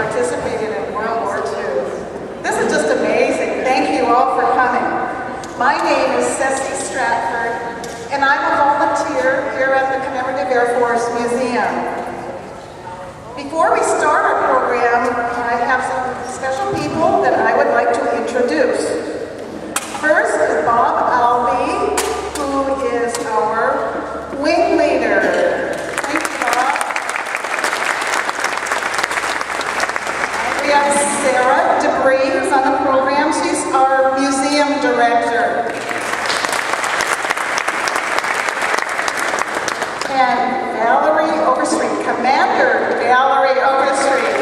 participated in World War II. This is just amazing. Thank you all for coming. My name is Ceci Stratford, and I'm a volunteer here at the Commemorative Air Force Museum. Before we start our program, I have some special people that I would like to introduce. First is Bob Albee, who is our wing leader. Thank you, Bob. We have Sarah Debris, who's on the program. She's our museum director. And Valerie Overstreet, Commander Valerie Overstreet.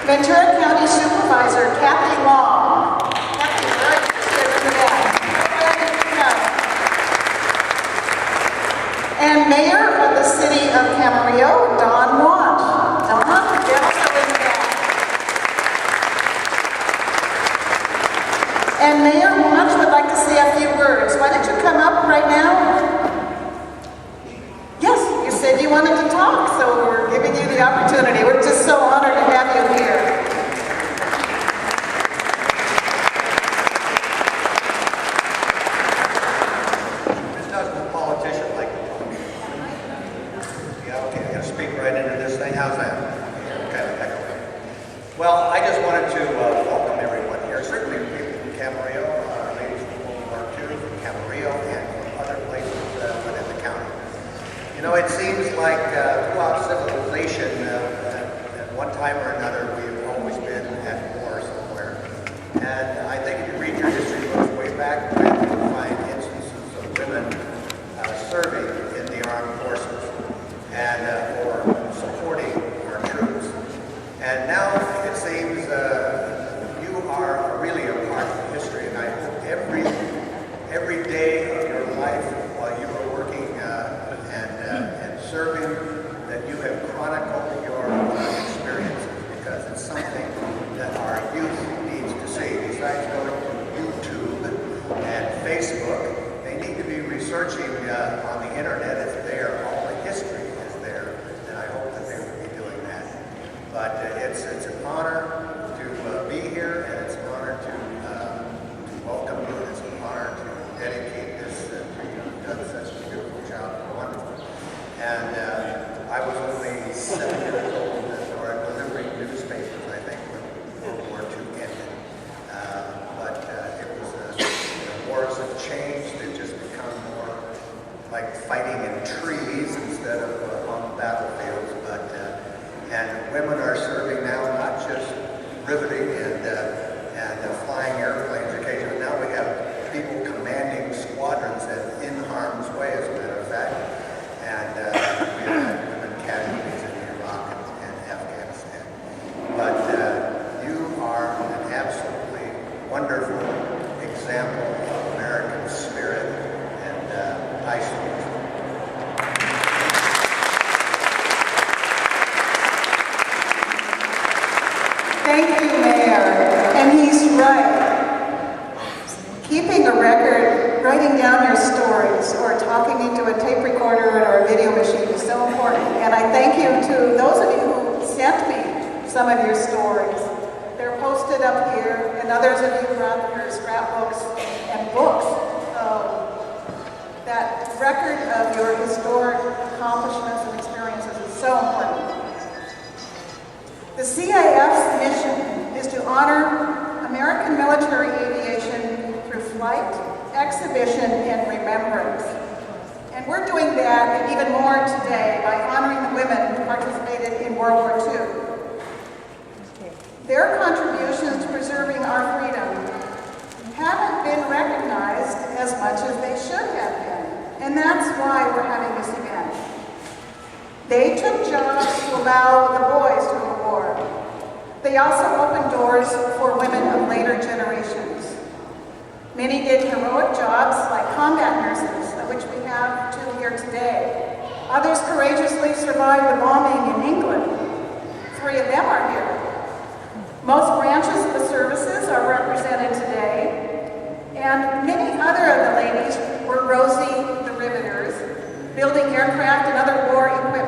Ventura County Supervisor Kathy Long. Kathy, very interested in that. And Mayor of the City of Camarillo, Don Want. Don, also in the back. And Mayor Want would like to say a few words. Why don't you come up right now? Yes, you said you wanted to talk, so we're giving you the opportunity. We're just so honored to have you here. This doesn't a politician like to talk. Yeah, okay, I'm going to speak right into this thing. How's that? Okay. Well, I just wanted to welcome everyone here. Certainly people from Camarillo, ladies from World War II, from Camarillo, and from other places within the county. You know, it seems like throughout civilization, at one time or another, we've always been at war somewhere. And I think if you read your history books way back when, you'll find instances of women serving in the armed forces and or supporting our troops. And now it seems you are really a part of history, and I hope every day of your life while you are working and serving, that you have chronicled your experiences, because it's something that our youth needs to see. Besides going to YouTube and Facebook, they need to be researching on the internet. It's there. All the history is there, and I hope that they will be doing that. But it's an honor to be here, and it's an honor to welcome you, and it's an honor to dedicate this to you. You've done such a beautiful job, wonderful. And I was only 7 years old and started delivering newspapers, I think, when World War II ended. But it was, wars have changed. They've just become more like fighting in trees instead of on battlefields. And women are serving now, not just riveting and flying airplanes occasionally. Now we have people commanding squadrons and in harm's way, as a matter of fact. And we have had women casualties in Iraq and Afghanistan. But you are an absolutely wonderful example of American spirit, and I salute you. Thank you, Mayor. And he's right. Keeping a record, writing down your stories, or talking into a tape recorder or a video machine is so important. And I thank you to those of you who sent me some of your stories. They're posted up here, and others of you brought your scrapbooks and books. That record of your historic accomplishments and experiences is so important. The CAF's mission is to honor American military aviation through flight, exhibition, and remembrance. And we're doing that and even more today by honoring the women who participated in World War II. Their contributions to preserving our freedom haven't been recognized as much as they should have been. And that's why we're having this event. They took jobs to allow the boys to go to war. They also opened doors for women of later generations. Many did heroic jobs like combat nurses, of which we have two here today. Others courageously survived the bombing in England. 3 of them are here. Most branches of the services are represented today, and many other of the ladies were Rosie the Riveters, building aircraft and other war equipment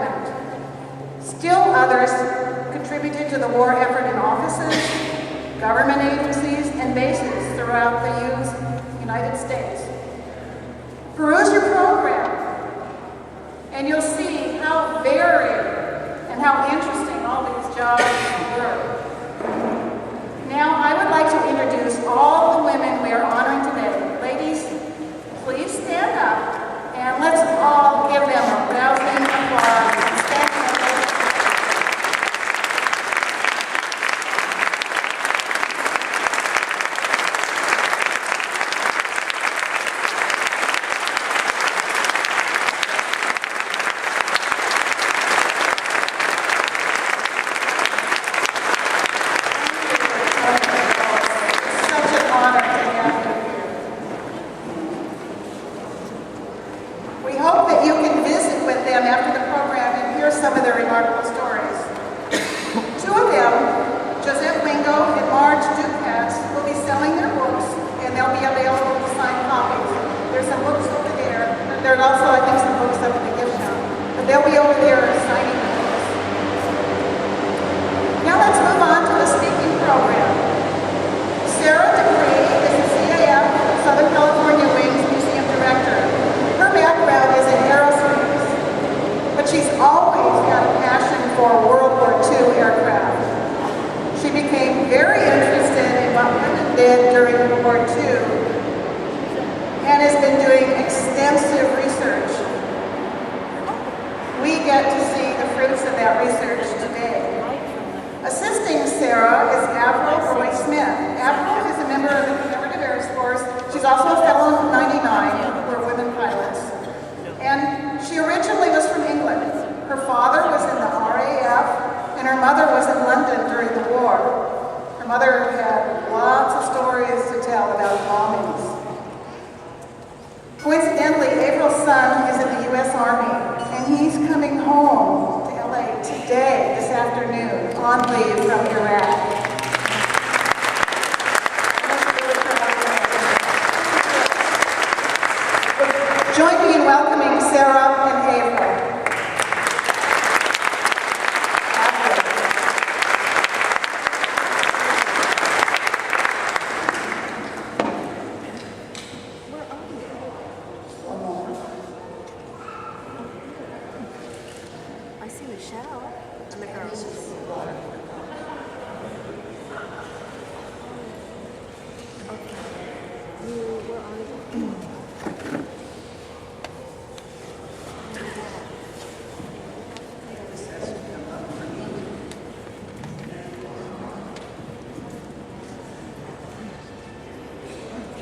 to the war effort in offices, government agencies, and bases throughout the United States. Peruse your program, and you'll see how varied and how interesting all these jobs were. Now, I would like to introduce all the women we are honoring today. Ladies, please stand up, and let's all give them a rousing applause. And stand up.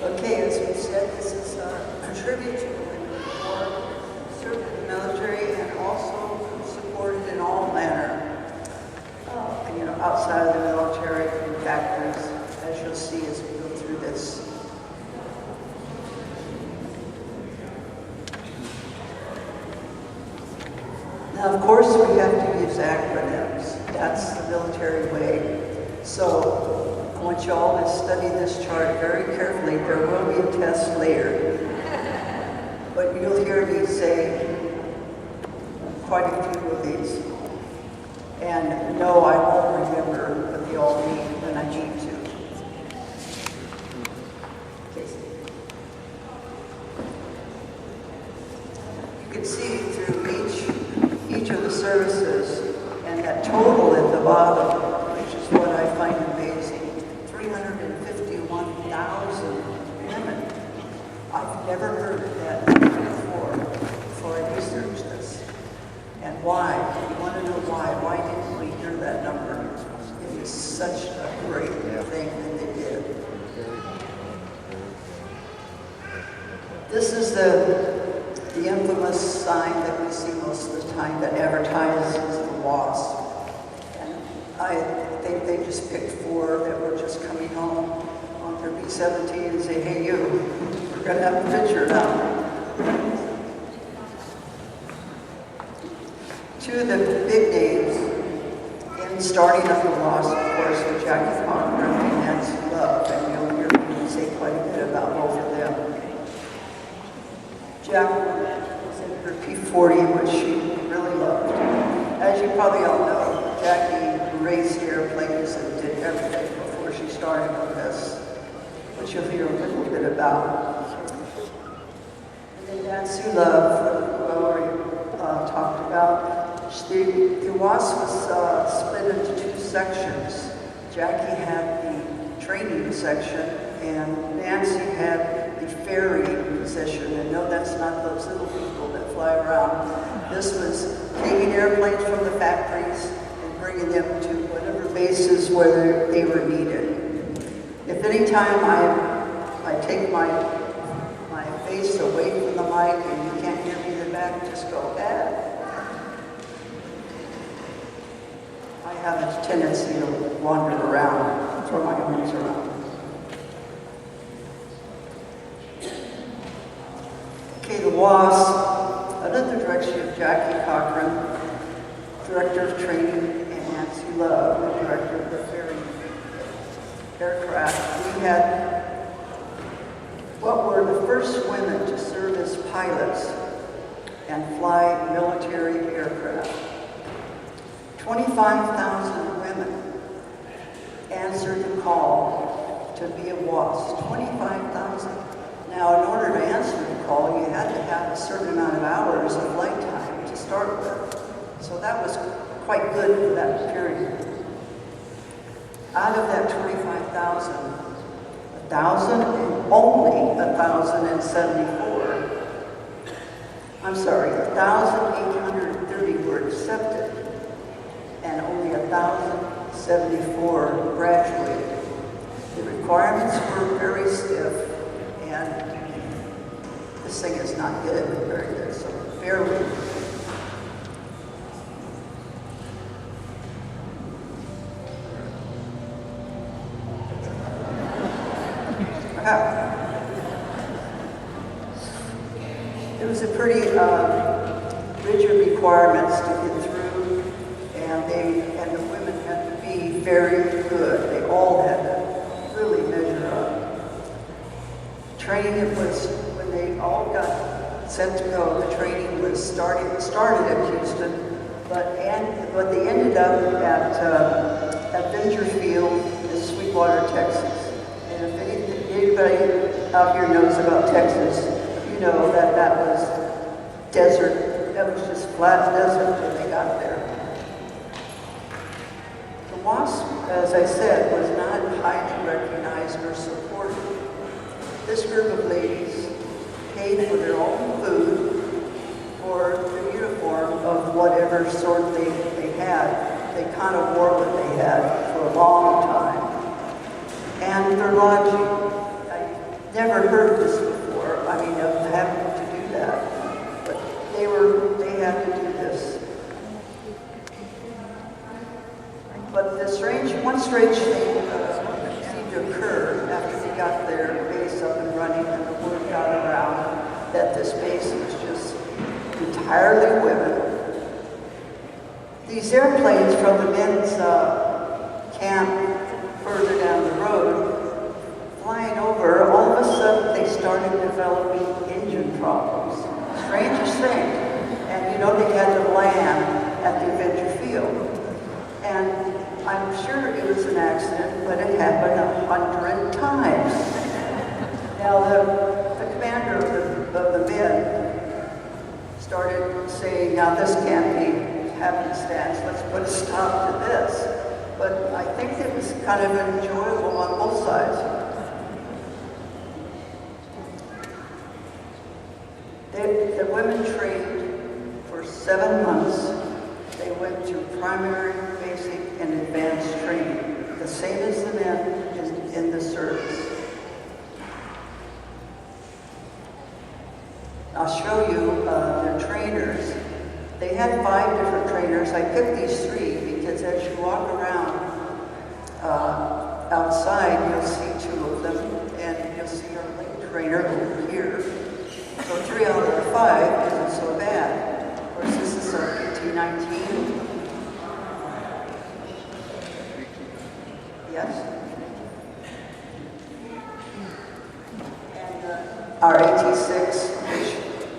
Okay, as we said, this is a tribute to women who served in the military and also supported in all manner, outside of the military and factories, as you'll see as we go through this. Now, of course, we have to use acronyms. That's the military way. So I want you all to study this chart very carefully. There will be a test later. But you'll hear me say quite a few of these. And no, I won't remember what they all mean when I need to. You can see through each of the services and that total at the bottom, which is what I find amazing, 351,000 women. I've never heard of that before I researched this. And why? You want to know why? Why didn't we hear that number? It was such a great thing that they did. This is the infamous sign that we see most of the time that advertises the WASP. And I think they just picked 4 that were just coming home on their B-17 and say, hey you, we're going to have a picture now. 2 of the big names in starting up the WASP, of course, are Jackie Faulkner and Nancy Love, and you'll hear me say quite a bit about both of them. Jackie was in her P-40, which she really loved. As you probably all know, Jackie raced airplanes and did everything before she started on this, which you'll hear a little bit about. And then Nancy Love, who I already talked about. The WASP was split into two sections. Jackie had the training section, and Nancy had the ferrying position. And no, that's not those little people that fly around. This was taking airplanes from the factories and bringing them to whatever bases where they were needed. If any time I take my face away from the mic and you can't hear me in the back, just go, I have a tendency to wander around, throw my arms around. Okay, the WASP, under the direction of Jackie Cochran, Director of Training, and Nancy Love, the Director of the Ferry Aircraft, we had what were the first women to serve as pilots and fly military aircraft. 25,000 women answered the call to be a WASP. 25,000. Now, in order to answer the call, you had to have a certain amount of hours of flight time to start with. So that was quite good for that period. Out of that 25,000, only 1,074. I'm sorry, 1,830 were accepted, and only 1,074 graduated. The requirements were very stiff, and this thing is not good, but very good, so barely. It was a pretty rigid requirements to get through, and the women had to be very good. They all had to really measure up. Training, it was when they all got set to go. The training was started at Houston, but they ended up at Venture Field in Sweetwater, Texas. And if anybody out here knows about Texas, you know that was desert. That was just flat desert when they got there. The WASP, as I said, was not highly recognized or supported. This group of ladies paid for their own food, for the uniform of whatever sort they had. They kind of wore what they had for a long time. And their lodging. I never heard of this before. I mean, of having to do that. But they had to do this. But one strange thing seemed to occur after we got their base up and running, and the word got around that this base was just entirely women. These airplanes from the men's camp further down the road, flying over, all of a sudden they started developing engine problems. Strangest thing. And they had to land at the Venture Field. And I'm sure it was an accident, but it happened 100 times. Now the commander of the men started saying, now this can't be happenstance, let's put a stop to this. But I think it was kind of enjoyable on both sides. The women trained for 7 months. They went to primary, basic, and advanced training, the same as the men in the service. I'll show you their trainers. They had 5 different trainers. I picked these 3 because as you walk around outside, you'll see 2 of them, and you'll see our lead trainer over here. So 3 out of 5 isn't so bad. Of course, this is our PT-19. Yes? And our AT-6, which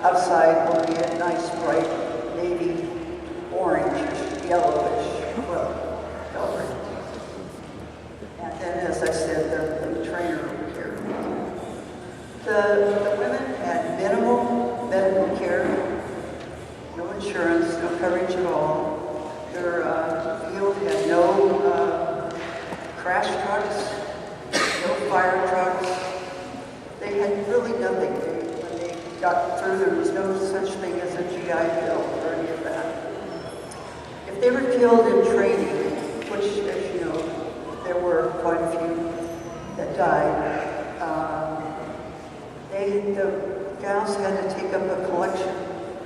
outside will be a nice bright navy orange, yellowish, well, color. courage at all. Their field had no crash trucks, no fire trucks. They had really nothing. When they got through, there was no such thing as a GI Bill or any of that. If they were killed in training, which, as you know, there were quite a few that died, the gals had to take up a collection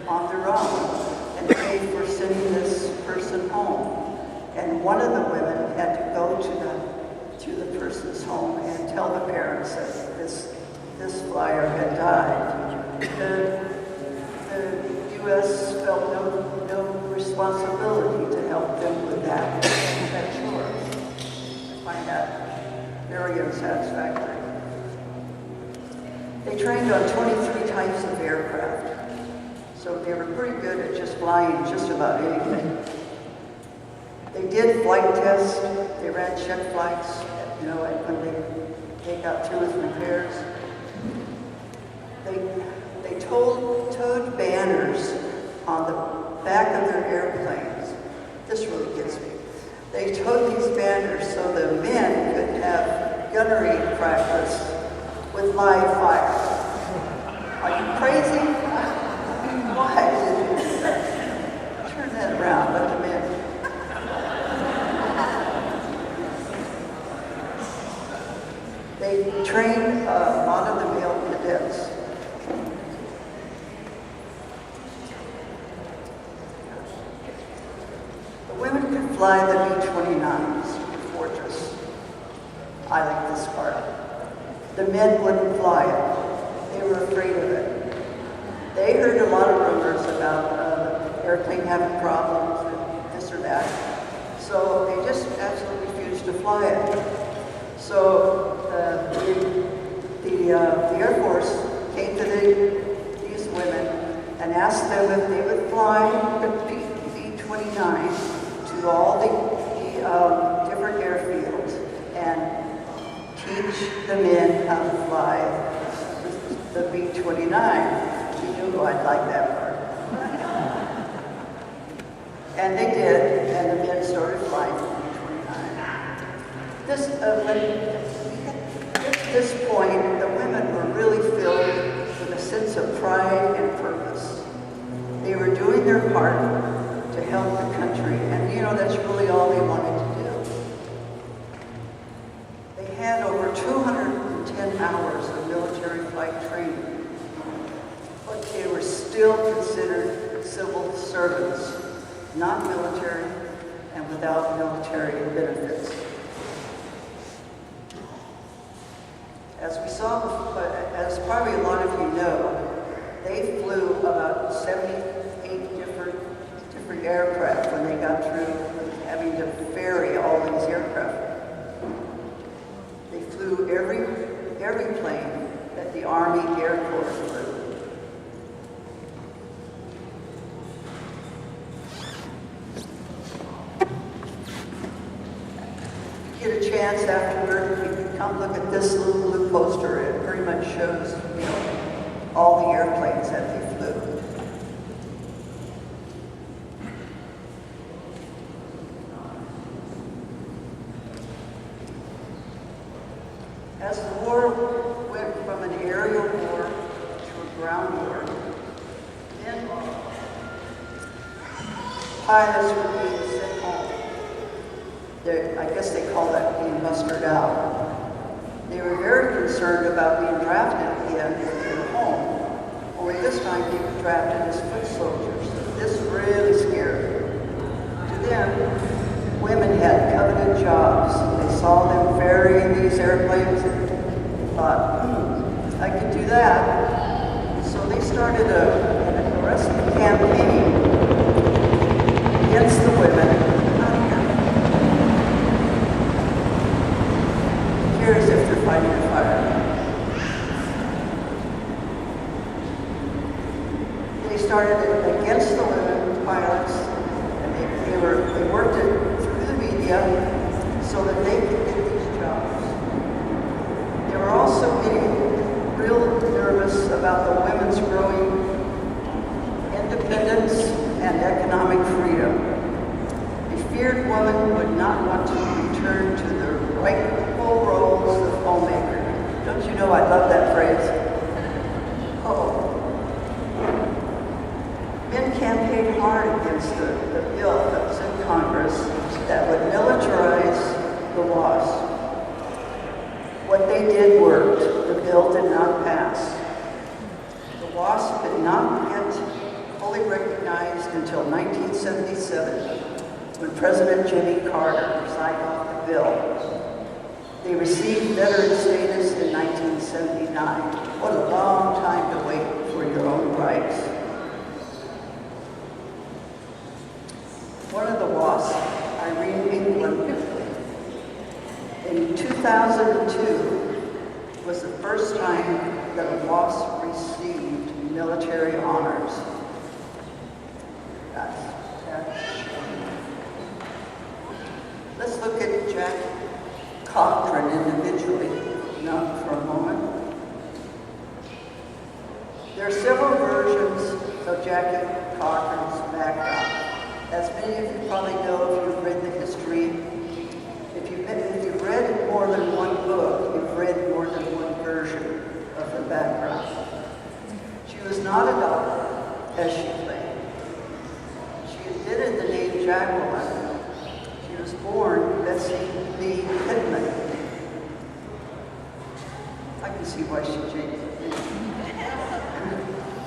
on their own and pay for sending this person home. And one of the women had to go to the person's home and tell the parents that this flyer had died. The U.S. felt no responsibility to help them with that chore. I find that very unsatisfactory. They trained on 23 types of aircraft, so they were pretty good at just flying just about anything. They did flight tests, they ran check flights, you know, and when they got through with repairs. They towed banners on the back of their airplanes. This really gets me. They towed these banners so the men could have gunnery practice with live fire. Are you crazy? Why did you do that? Turn that around, let them in. They trained a lot of the male cadets. The women could fly the B-29s, Fortress. I like this part. The men wouldn't fly it. They were afraid of it. They heard a lot of rumors about the airplane having problems and this or that. So they just absolutely refused to fly it. So the Air Force came to these women and asked them if they would fly the B-29 to all the different airfields and teach the men how to fly the B-29. You knew I'd like that part. And they did, and the men started flying the B-29. At this point, the women were really filled with a sense of pride and purpose. They were doing their part to help the country, and you know, that's really all they wanted to do. They had over 210 hours of military flight training, but they were still considered civil servants, not military, and without military benefits. As we saw, as probably a lot of you know, they flew about 78 different aircraft when they got through with having to ferry all these aircraft. They flew every plane that the Army Air Corps flew. If you get a chance afterward, you can come look at this little blue poster. It pretty much shows, you know, all the airplanes that they flew. As the war went from an aerial war to a ground war, then pilots were being sent home. I guess they call that being mustered out. They were very concerned about being drafted again if they were home. Only this time they were drafted as foot soldiers. This really scared them. To them, women had coveted jobs. They saw them ferrying these airplanes and thought, I could do that. So they started an aggressive campaign against the women. As if they're fighting a fire. They started against the women pilots, and they worked it through the media so that they could get these jobs. They were also getting real nervous about the women's growing independence revered woman would not want to return to the rightful roles of homemaker. Don't you know I love that phrase? Oh. Men campaigned hard against the bill that was in Congress that would militarize the WASP. What they did worked. The bill did not pass. The WASP did not get fully recognized until 1977, when President Jimmy Carter signed off the bill. They received veteran status in 1979. What a long time to wait for your own rights. One of the WASP, Irene England, in 2002 was the first time that a WASP received military honors. That's Let's look at Jack Cochran individually, not for a moment. There are several versions of Jackie Cochran's background. As many of you probably know if you've read the history, if you've read more than one book, you've read more than one version of her background. She was not a doctor, as she claimed. She invented the name Jacqueline. She was born Betsy Lee Pittman. I can see why she changed it.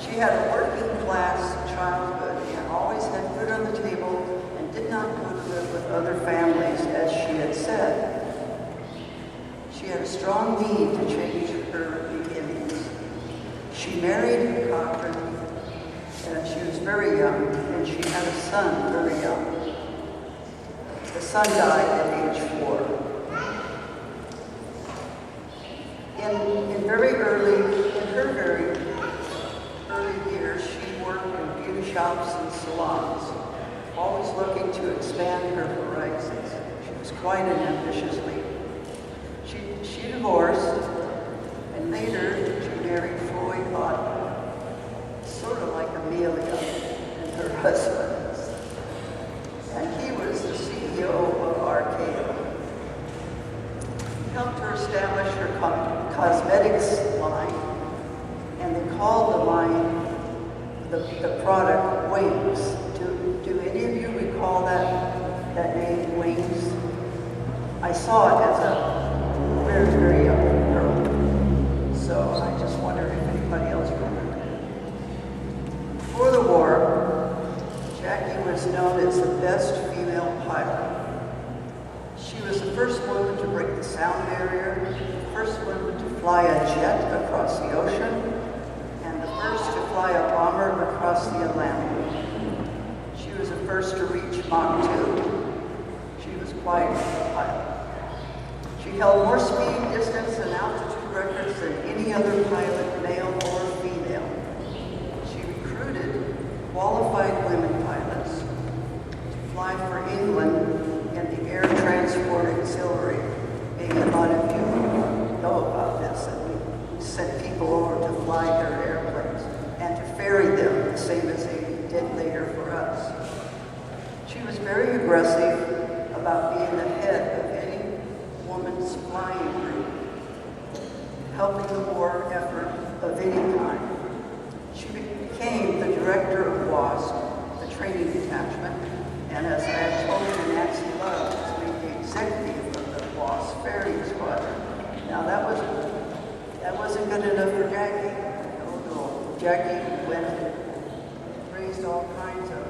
She had a working class childhood and always had food on the table and did not go to live with other families, as she had said. She had a strong need to change her beginnings. She married Cochran and she was very young, and she had a son very young. The son died at age 4. In her very early years, she worked in beauty shops and salons, always looking to expand her horizons. She was quite an ambitious lady. She divorced, and later she married Floyd Lawton, sort of like Amelia and her husband. And he was the CEO of Arcade. He helped her establish her cosmetics line, and they called the line, the product, Wings. Do any of you recall that name, Wings? I saw it as a very, very young girl. So I just wonder if anybody else remembers it. Before the war, Jackie was known as the best female pilot. She was the first woman to break the sound barrier, the first woman to fly a jet across the ocean, and the first to fly a bomber across the Atlantic. She was the first to reach Mach 2. She was quite a pilot. She held more speed, distance, and altitude records than any other pilot, male or female. She recruited qualified women pilots to fly for England in the Air Transport Auxiliary. Maybe a lot of you know about this, that we sent people over to fly their airplanes and to ferry them, the same as they did later for us. She was very aggressive about being the head of any woman's flying group, helping the war effort of any kind. She became the director of WASP, the training detachment, and as I had told you, Nancy Love was made the executive of the WASP ferry squadron. Now that wasn't good enough for Jackie. No. Jackie went and raised all kinds of,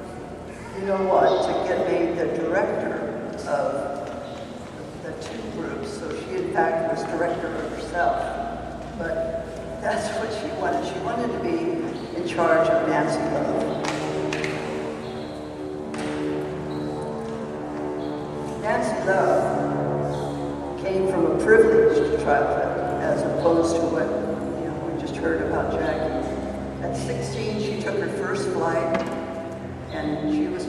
you know what, to get made the director of the two groups. So she in fact was director of herself. But that's what she wanted. She wanted to be in charge of Nancy Love. Nancy Love came from a privileged childhood, as opposed to what we just heard about Jackie. At 16, she took her first flight, and she was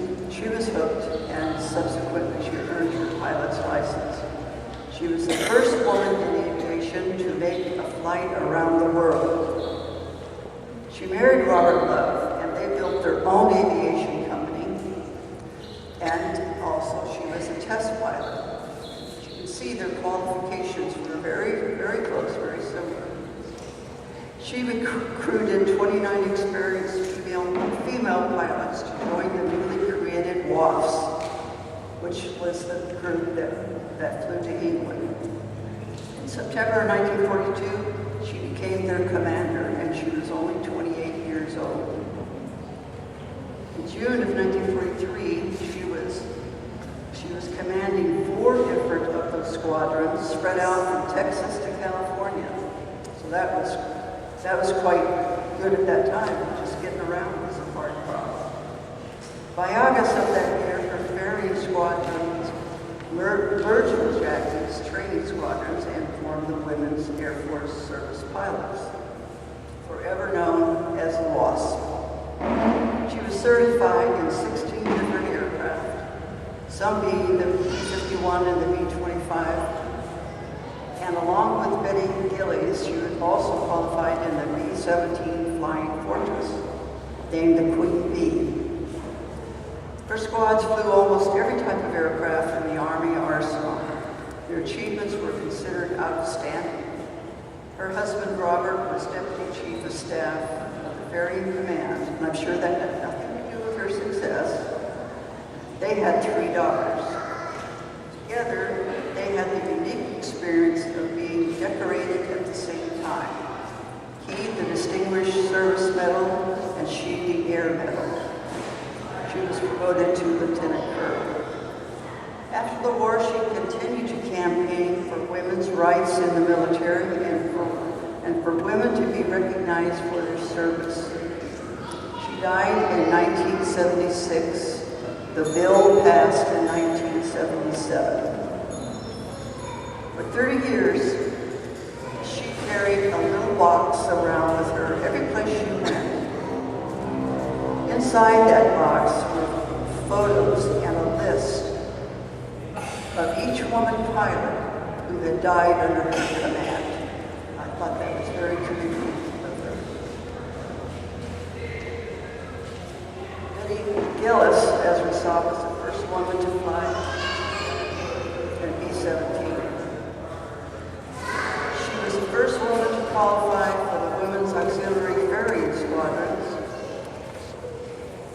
hooked, and subsequently she earned her pilot's license. She was the first woman in aviation to make a flight around the world. She married Robert Love, and they built their own aviation company, and also Also, she was a test pilot. As you can see, their qualifications were very, very close, very similar. She recruited 29 experienced female pilots to join the newly created WAFs, which was the group that flew to England. In September 1942, she became their commander, and she was only 28 years old. In June of 1943, she was commanding 4 different of those squadrons spread out from Texas to California. So that was quite good at that time. Just getting around was a hard problem. By August of that year, her ferrying squadrons merged with Jackie's training squadrons and formed the Women's Air Force Service Pilots, forever known as WASP. She was certified in 16 different aircraft, some being the B-51 and the B-25, and along with Betty Gillies, she was also qualified in the B-17 Flying Fortress, named the Queen Bee. Her squads flew almost every type of aircraft in the Army arsenal. Their achievements were considered outstanding. Her husband, Robert, was Deputy Chief of Staff of the Ferrying Command, and I'm sure that had nothing to do with her success. They had 3 daughters. Together, they had the unique experience of being decorated at the same time. He, the Distinguished Service Medal, and she, the Air Medal. She was promoted to Lieutenant Colonel. After the war, she continued to campaign for women's rights in the military and for women to be recognized for their service. She died in 1976. The bill passed in 1977. For 30 years, she carried a little box around with her every place she went. Inside that box were photos and a list of each woman pilot who had died under her command. I thought that was very communicative of her. Betty Gillis, as we saw, was the first woman to fly in B-17. She was the first woman to qualify for the Women's Auxiliary Ferrying Squadrons.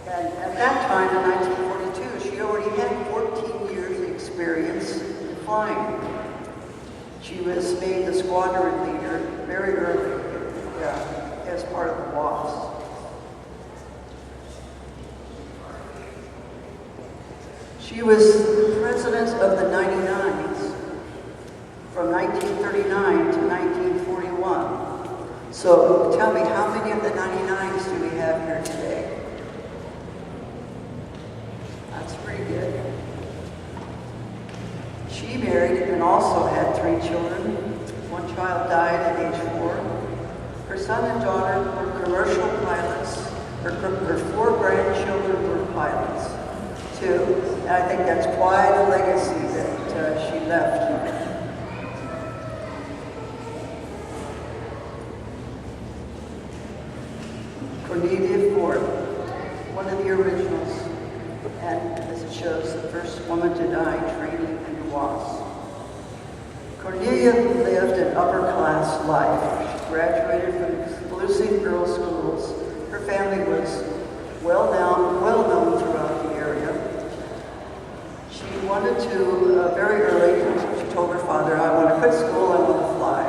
And at that time, in 1942, she already had 14 years experience in flying. She was made the squadron leader very early as part of the WAFs. She was president of the 99s from 1939 to 1941. So tell me, how many of the 99s do we have here today? That's pretty good. She married and also had 3 children. One child died at age 4. Her son and daughter were commercial pilots. Her 4 grandchildren were pilots, too. And I think that's quite a legacy that she left. Cornelia Ford, one of the originals, and as it shows, the first woman to die training in the WASP. Cornelia lived an upper-class life. She graduated from exclusive girls' schools. Her family was well known throughout the area. She wanted to, very early, she told her father, I want to quit school, I want to fly.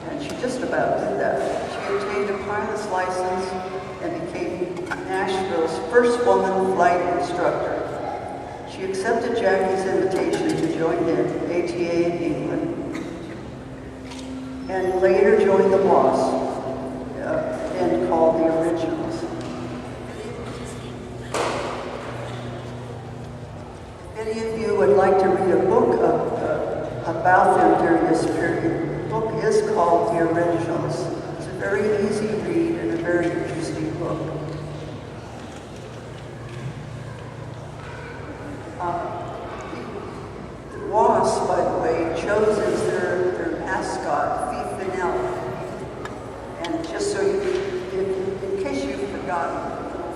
And she just about did that. She obtained a pilot's license and became Nashville's first woman flight instructor. She accepted Jackie's invitation to join the ATA in England and later joined the WASP, then called the Originals. If any of you would like to read a book about them during this period, the book is called The Originals. It's a very easy read and a very interesting book. The WASP, by the way, chose as their mascot Fee Finelli. And just so you, in case you've forgotten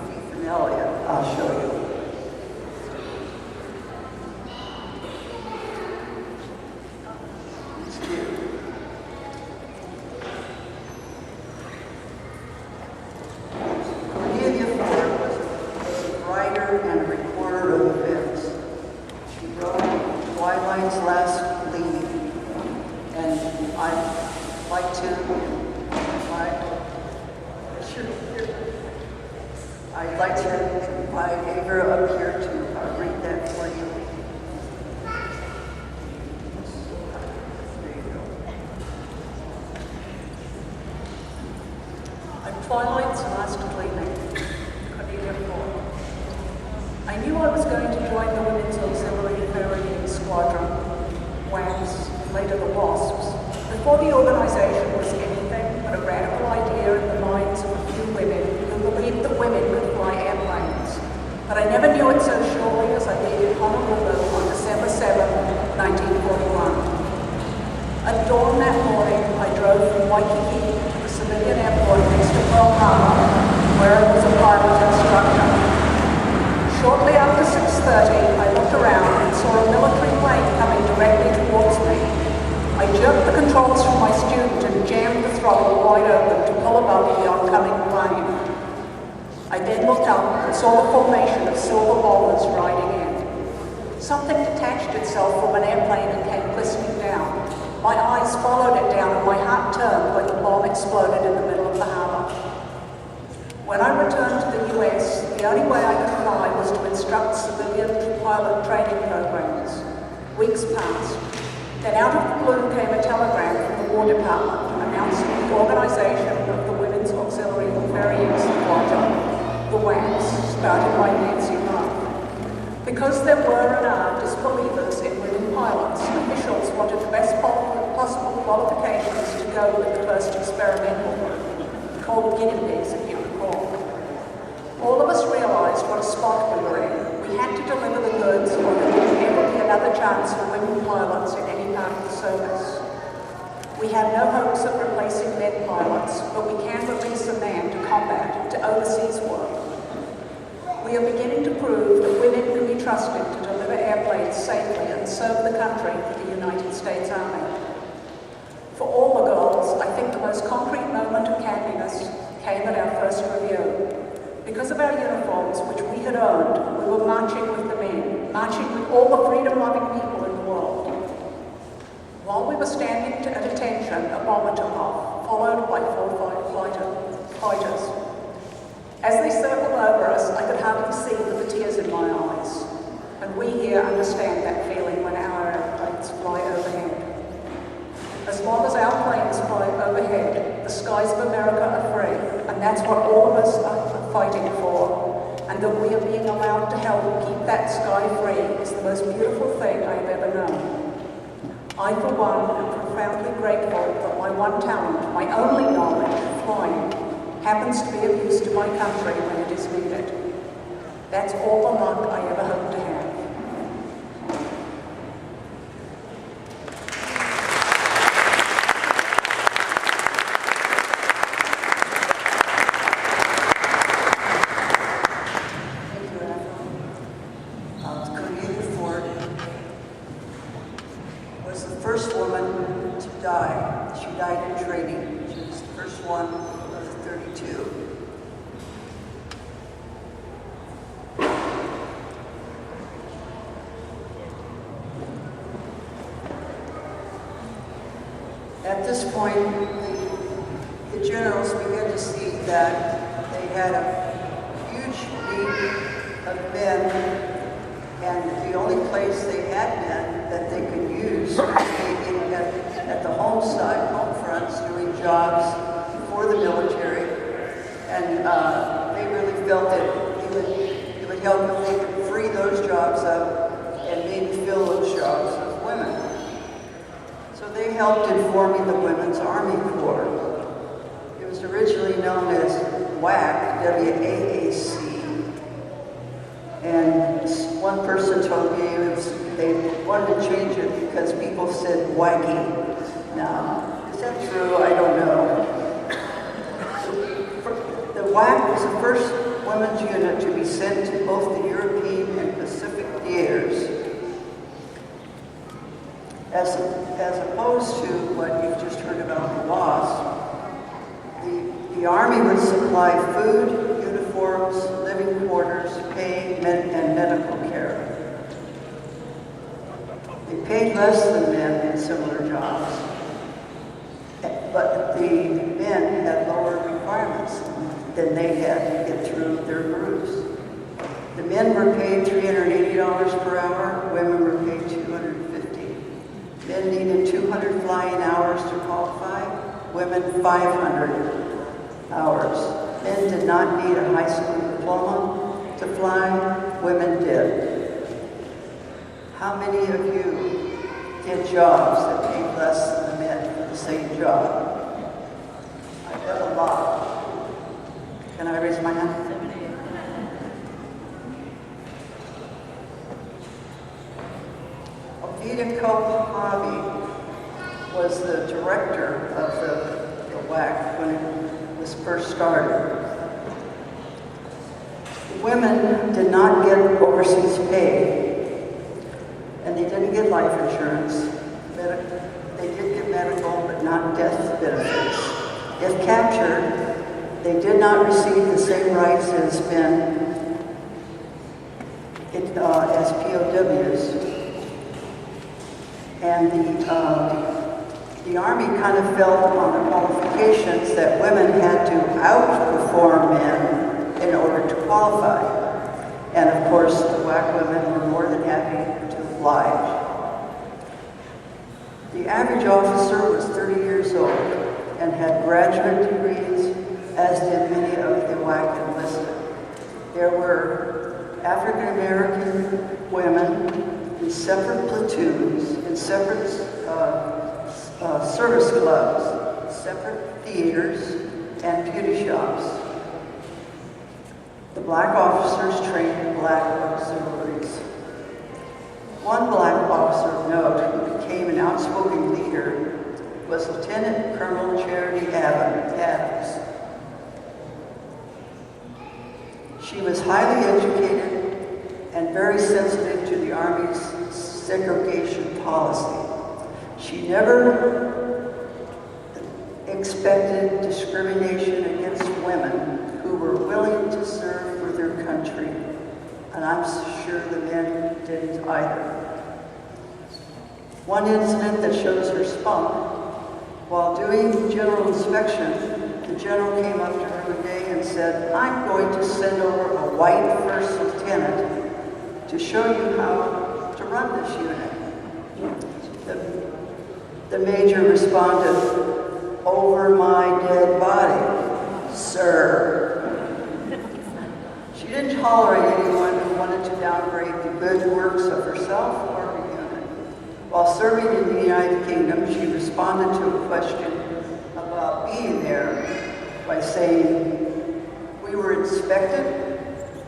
Fee Finelli, I'll show you. Twilights and last gleaming. Cornelia Ford. I knew I was going to join the Women's Auxiliary Ferrying Squadron, WAMS, later the WASPs, before the organization was anything but a radical idea in the minds of a few women who believed that women could fly airplanes. But I never knew it so surely as I did in Honolulu on December 7, 1941. At dawn that morning, I drove from Waikiki to the civilian airport next to Pearl Harbor, where I was a pilot instructor. Shortly after 6:30, I looked around and saw a military plane coming directly towards me. I jerked the controls from my student and jammed the throttle wide open to pull above the oncoming plane. I then looked up and saw the formation of silver bombers riding in. Something detached itself from an airplane and came glistening down. My eyes followed it down and my heart turned when the bomb exploded in the middle of the harbor. When I returned to the US, the only way I could fly was to instruct civilian pilot training programs. Weeks passed. Then out of the blue came a telegram from the War Department announcing the organization of the Women's Auxiliary Ferrying Squadron, the WAMS, started by Nancy Love. Because there were and are disbelievers in women pilots, officials wanted the best possible qualifications to go with the first experimental group, called guinea pigs, if you recall. All of us realized what a spot we were in. We had to deliver the goods or there would never be another chance for women pilots in any part of the service. We have no hopes of replacing men pilots, but we can release a man to combat, to overseas work. We are beginning to prove that women can be trusted to deliver airplanes safely and serve the country for the United States Army. For all the girls, I think the most concrete moment of happiness came at our first review. Because of our uniforms, which we had earned, we were marching with the men, marching with all the freedom-loving people in the world. While we were standing at attention, a bomber took off, followed by 4 fighters. As they circled over us, I could hardly see with the tears in my eyes. And we here understand that feeling when our airplanes fly overhead. As long as our planes fly overhead, the skies of America are free, and that's what all of us are fighting for. And that we are being allowed to help keep that sky free is the most beautiful thing I have ever known. I, for one, am profoundly grateful that my one talent, my only knowledge, flying, happens to be of use to my country when it is needed. That's all the luck I ever hope to have. Thank you, Ethel. Cornelia Ford was the first woman to die. She died in training. She was the first one of the 32. At this point, the generals began to see that they had a huge need of men, and the only place they had men that they could use was at the home side, home fronts, doing jobs for the military, and they really felt that it would help if they could free those jobs up and maybe fill those jobs with women. So they helped in forming the Women's Army Corps. It was originally known as WAC, W-A-A-C. And one person told me they wanted to change it because people said wacky. Now, is that true? I don't know. The WAC was the first women's unit to be sent to both the European and Pacific theaters. As opposed to what you've just heard about the WASP, the Army would supply food, uniforms, living quarters, pay, and medical care. They paid less than men in similar jobs, but the men had lower requirements than they had to get through their groups. The men were paid $380 per hour, women were paid $250. Men needed 200 flying hours to qualify, women 500 hours. Men did not need a high school diploma to fly, women did. How many of you did jobs that paid less than the men for the same job? I bet a lot. Can I raise my hand? Vida Kopavi was the director of the WAC when it was first started. Women did not get overseas pay, and they didn't get life insurance. They did get medical, but not death benefits. If captured, they did not receive the same rights as men as POWs. And the Army kind of felt on the qualifications that women had to outperform men in order to qualify. And of course, the WAC women were more than happy to oblige. The average officer was 30 years old and had graduate degrees, as did many of the WAC enlisted. There were African American women in separate platoons, in separate service clubs, separate theaters, and beauty shops. The black officers trained black auxiliaries. One black officer of note who became an outspoken leader was Lieutenant Colonel Charity Adams. She was highly educated and very sensitive to the Army's segregation policy. She never expected discrimination against women who were willing to serve for their country, and I'm sure the men didn't either. One incident that shows her spunk: while doing general inspection, the general came up to her one day and said, "I'm going to send over a white first lieutenant to show you how to run this unit." The major responded, "Over my dead body, sir." She didn't tolerate anyone who wanted to downgrade the good works of herself or her unit. While serving in the United Kingdom, she responded to a question about being there by saying, "We were inspected,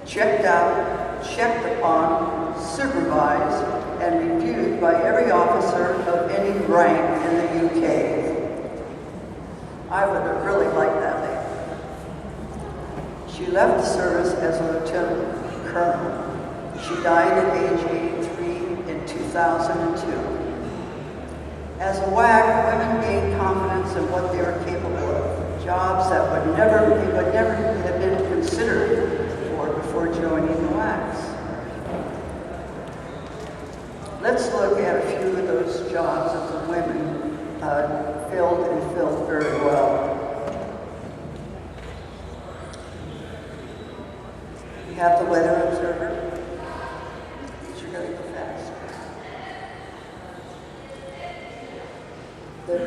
checked out, checked upon, supervised, and reviewed by every officer of any rank in the UK." I would have really liked that lady. She left the service as a lieutenant colonel. She died at age 83 in 2002. As a WAC, women gained confidence in what they were capable of, jobs that they would never have been considered for before joining the WACs. Let's look at a few of those jobs that the women filled very well. We have the weather observer. These are going to go fast. The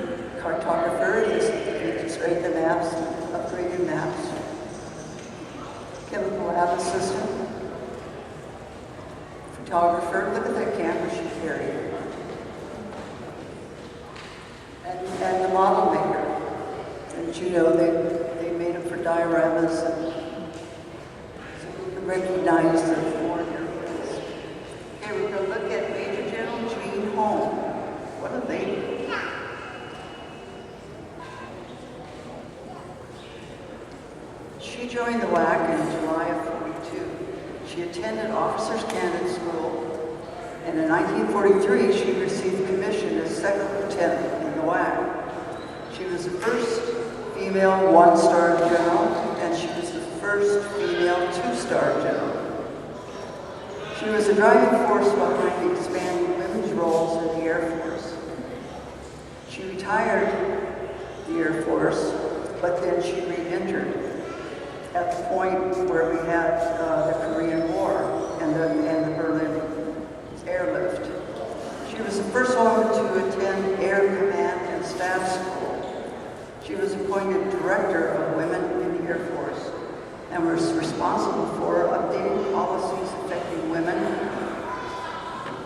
cartographer is to rate the maps, upgraded maps. Chemical lab assistant. Photographer, look at that camera she carried. And the model maker. And you know, they made them for dioramas and so we can recognize the foreign areas. Here we go, look at Major General Jean Holm. What a lady. She joined the WAC in July of 42. She attended Officers Candidate School, and in 1943 she received commission as second lieutenant in the WAC. She was the first female one-star general, and she was the first female two-star general. She was a driving force behind the expanding women's roles in the Air Force. She retired the Air Force, but then she re-entered at the point where we had the Korean War and the Berlin airlift. She was the first woman to attend Air Command and Staff School. She was appointed Director of Women in the Air Force. and was responsible for updating policies affecting women,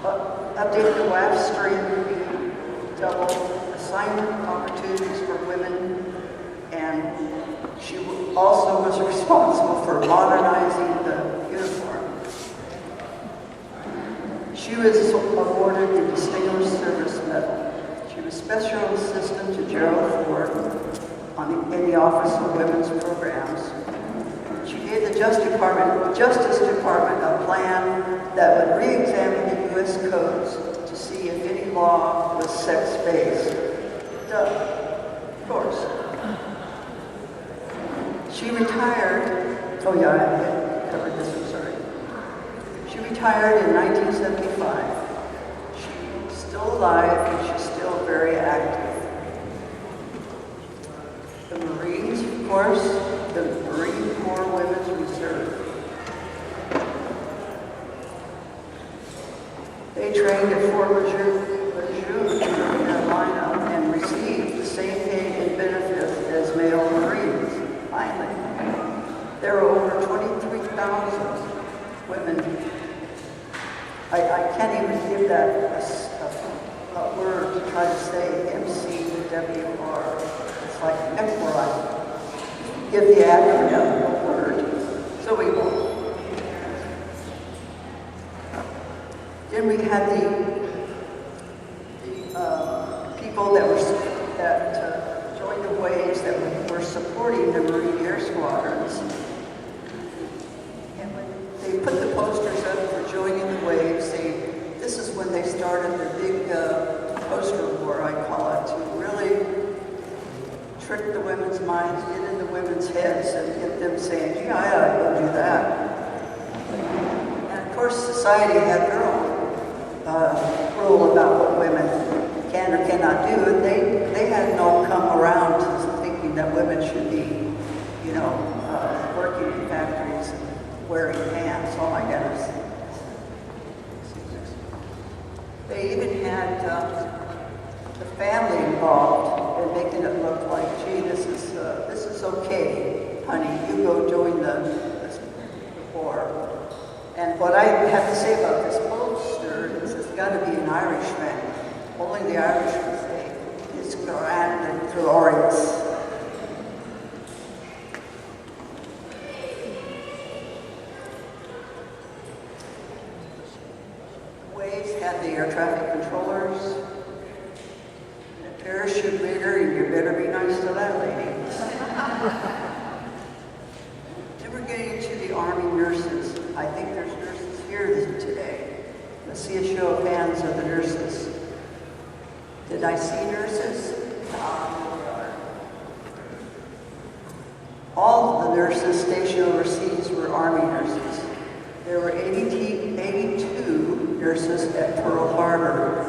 updating the WAF stream, double assignment opportunities for women, and she also was responsible for modernizing the uniform. She was awarded the Distinguished Service Medal. She was Special Assistant to Gerald Ford in the Office of Women's Programs. She gave the Justice Department a plan that would re-examine the U.S. codes to see if any law was sex-based. Of course. She retired, oh yeah, I covered this, I'm sorry. She retired in 1975. She's still alive and she's still very active. The Marines, of course, the Marine Corps Women's Reserve. They trained at Fort Lejeune, Carolina, and received the same pay and benefits as male Marines. Finally, there were over 23,000 women. I can't even give that a word to try to say MCWR. It's like MCWR. Give the acronym a word, so we won't. Then we had the people that joined the waves that were supporting the Marine Air Squadrons. And when they put the posters up for joining the waves, this is when they started their big poster war, I call it, to really trick the women's minds, get in the women's heads, and get them saying, yeah, I ought to go do that. And of course, society had their own rule about what women can or cannot do, and they had no come around to thinking that women should be, working in factories and wearing pants. Oh my goodness. They even had the family involved in making it look like, gee, this is okay, honey, you go join the war. And what I have to say about this poster is it's got to be an Irishman. Only the Irish can say it's grand and glorious. Waves had the air traffic controllers, and a parachute leader, and you better be nice to that lady. Then we're getting into the Army nurses. I think there's nurses here today. Let's see a show of hands of the nurses. Did I see nurses? All of the nurses stationed overseas were Army nurses. There were 82 nurses at Pearl Harbor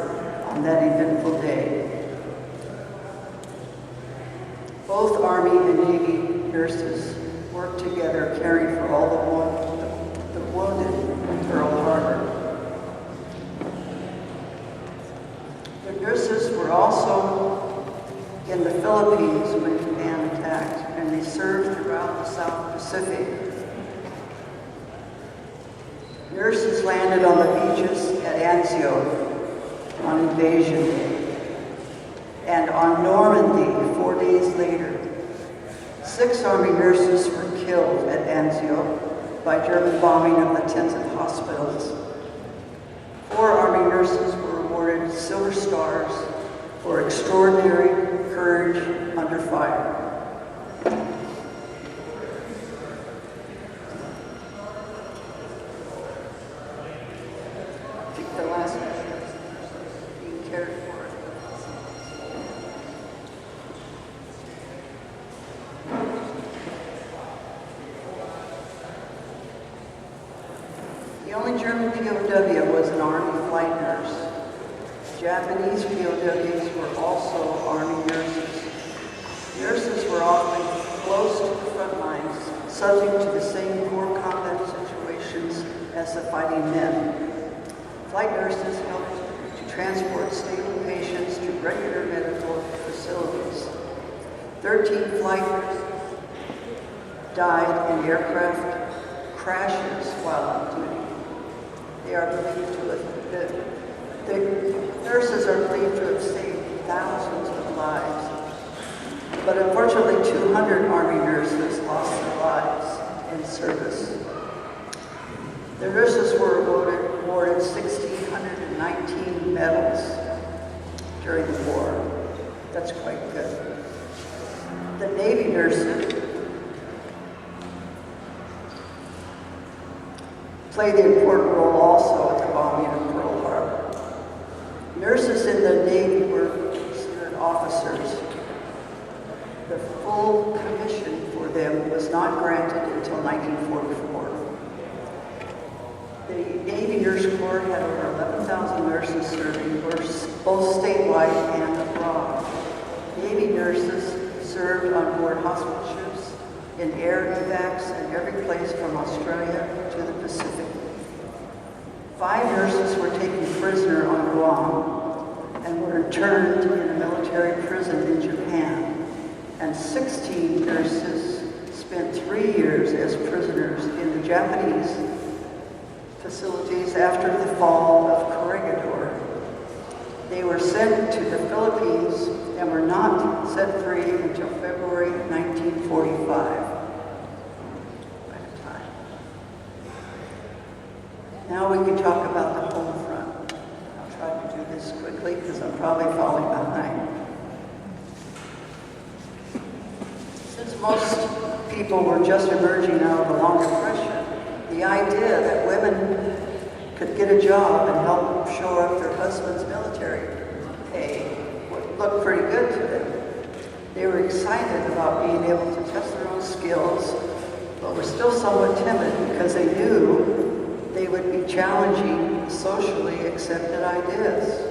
on that eventful day. Both Army and Navy nurses worked together caring for all the wounded in Pearl Harbor. The nurses were also in the Philippines when Japan attacked, and they served throughout the South Pacific. Nurses landed on the beaches at Anzio on Invasion Day, and on Normandy 4 days later. 6 Army nurses were killed at Anzio by German bombing of the tents and hospitals. 4 Army nurses were awarded Silver Stars for extraordinary courage under fire. I think the last one being cared for. The only German POW was an Army flight nurse. Japanese POWs were also Army nurses. Nurses were often close to the front lines, subject to the same poor combat situations as the fighting men. Flight nurses helped to transport stable patients to regular medical facilities. 13 flight nurses died in aircraft crashes while on duty. They are believed to have, the nurses are believed to have saved thousands of lives. But unfortunately, 200 Army nurses lost their lives in service. The nurses were awarded 1,619 medals during the war. That's quite good. The Navy nurses played an important role also at the bombing of Pearl Harbor. Nurses in the Navy were considered officers. The full commission for them was not granted until 1944. The Navy Nurse Corps had over 11,000 nurses serving both statewide and abroad. Navy nurses served on board hospital ships, in air evacs, and every place from Australia to the Pacific. 5 nurses were taken prisoner on Guam and were interned in a military prison in Japan. And 16 nurses spent 3 years as prisoners in the Japanese facilities after the fall of Corregidor. They were sent to the Philippines and were not set free until February 1945. Quite a time. Now we can talk about the home front. I'll try to do this quickly because I'm probably falling behind. Since most people were just emerging out of the Long Depression, the idea that women could get a job and help shore up their husband's military pay looked pretty good to them. They were excited about being able to test their own skills, but were still somewhat timid because they knew they would be challenging socially accepted ideas.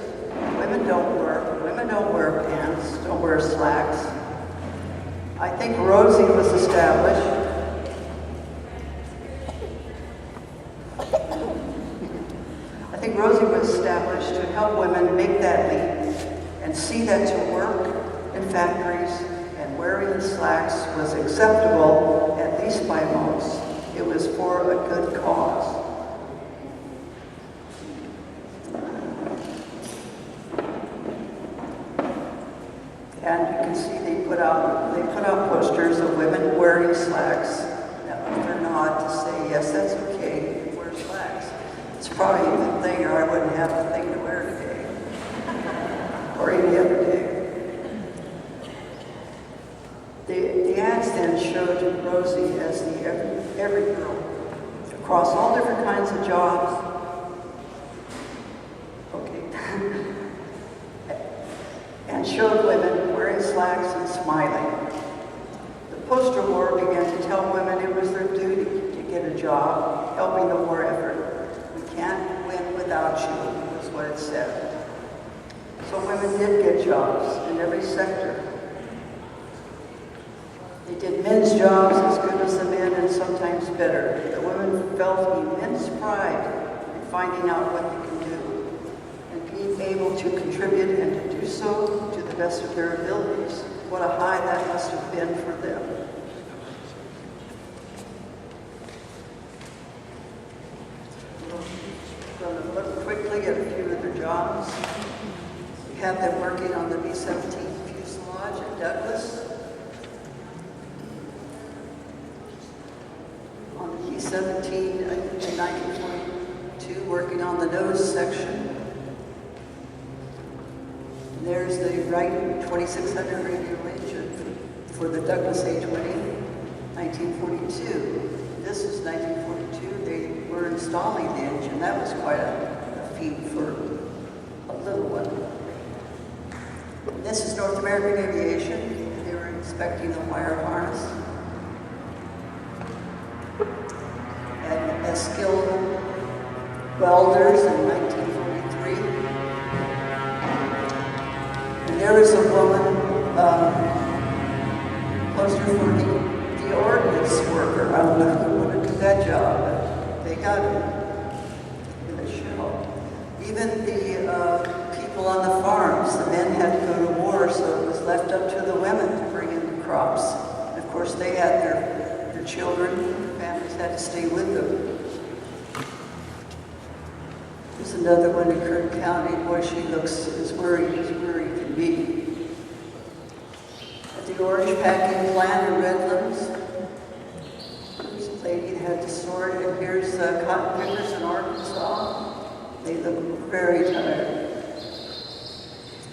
Women don't work, women don't wear pants, don't wear slacks. I think Rosie was established. Rosie was established to help women make that leap and see that to work in factories and wearing slacks was acceptable, at least by most. It was for a good cause. And you can see they put out posters of women wearing slacks. That was their nod to say, yes, that's okay, you wear slacks. It's probably a good thing, or I wouldn't have a thing to wear today, or any other day. The ads then showed Rosie as the every girl across all different kinds of jobs. Okay. And showed women wearing slacks and smiling. The poster war began to tell women it was their duty to get a job, helping the war effort. Can't win without you, is what it said. So women did get jobs in every sector. They did men's jobs as good as the men and sometimes better. The women felt immense pride in finding out what they can do and being able to contribute and to do so to the best of their abilities. What a high that must have been for them. Going to look quickly at a few of their jobs. We have them working on the B-17 fuselage at Douglas. On the B-17 in 1922, working on the nose section. And there's the Wright 2600 radial engine for the Douglas A-20, 1942. This is 1942. They were installing the engine. That was quite a feat for a little one. This is North American Aviation. They were inspecting the wire harness. And as skilled welders in 1943. And there is a woman, poster for the ordnance worker. I don't know who would do that job, but they got it in a show. Even the people on the farms, the men had to go to war, so it was left up to the women to bring in the crops. And of course, they had their their children, families had to stay with them. There's another one in Kern County where she looks as worried can be. At the orange packing plant in Redlands, there's a lady that had to sort, and here's cotton pickers in Arkansas. They look very tired.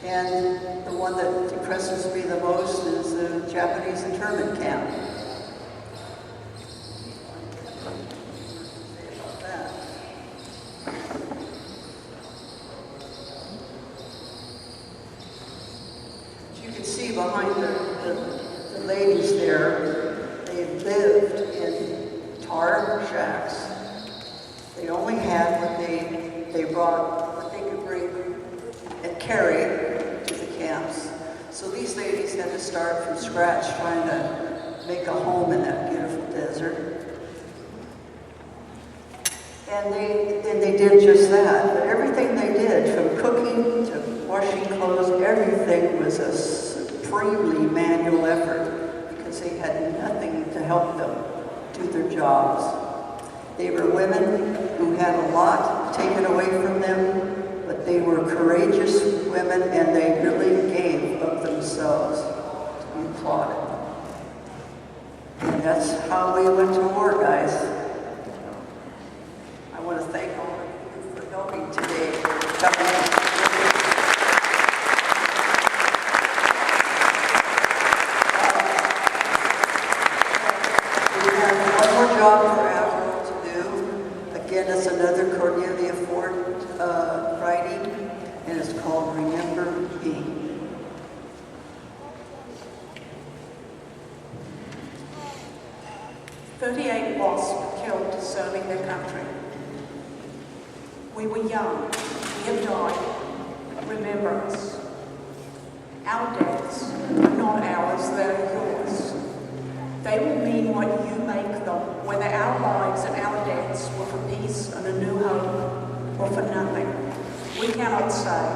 And the one that depresses me the most is the Japanese internment camp. You can see behind the ladies there, they lived in tar shacks. They only had what they brought, what they could bring and carry to the camps. So these ladies had to start from scratch trying to make a home in that beautiful desert. And they did just that. But everything they did, from cooking to washing clothes, everything was a supremely manual effort because they had nothing to help them do their jobs. They were women who had a lot taken away from them, but they were courageous women and they really gave of themselves to be applauded. And that's how we went to war, guys. I want to thank all of you for helping today. We have one more job for Admiral to do. Again, it's another Cornelia Ford writing, and it's called Remember Me. "38 wasps were killed serving their country. We were young, we have died, remember us. Our deaths are not ours, they're yours. They will mean what you make them, whether our lives and our deaths were for peace and a new home, or for nothing. We cannot say.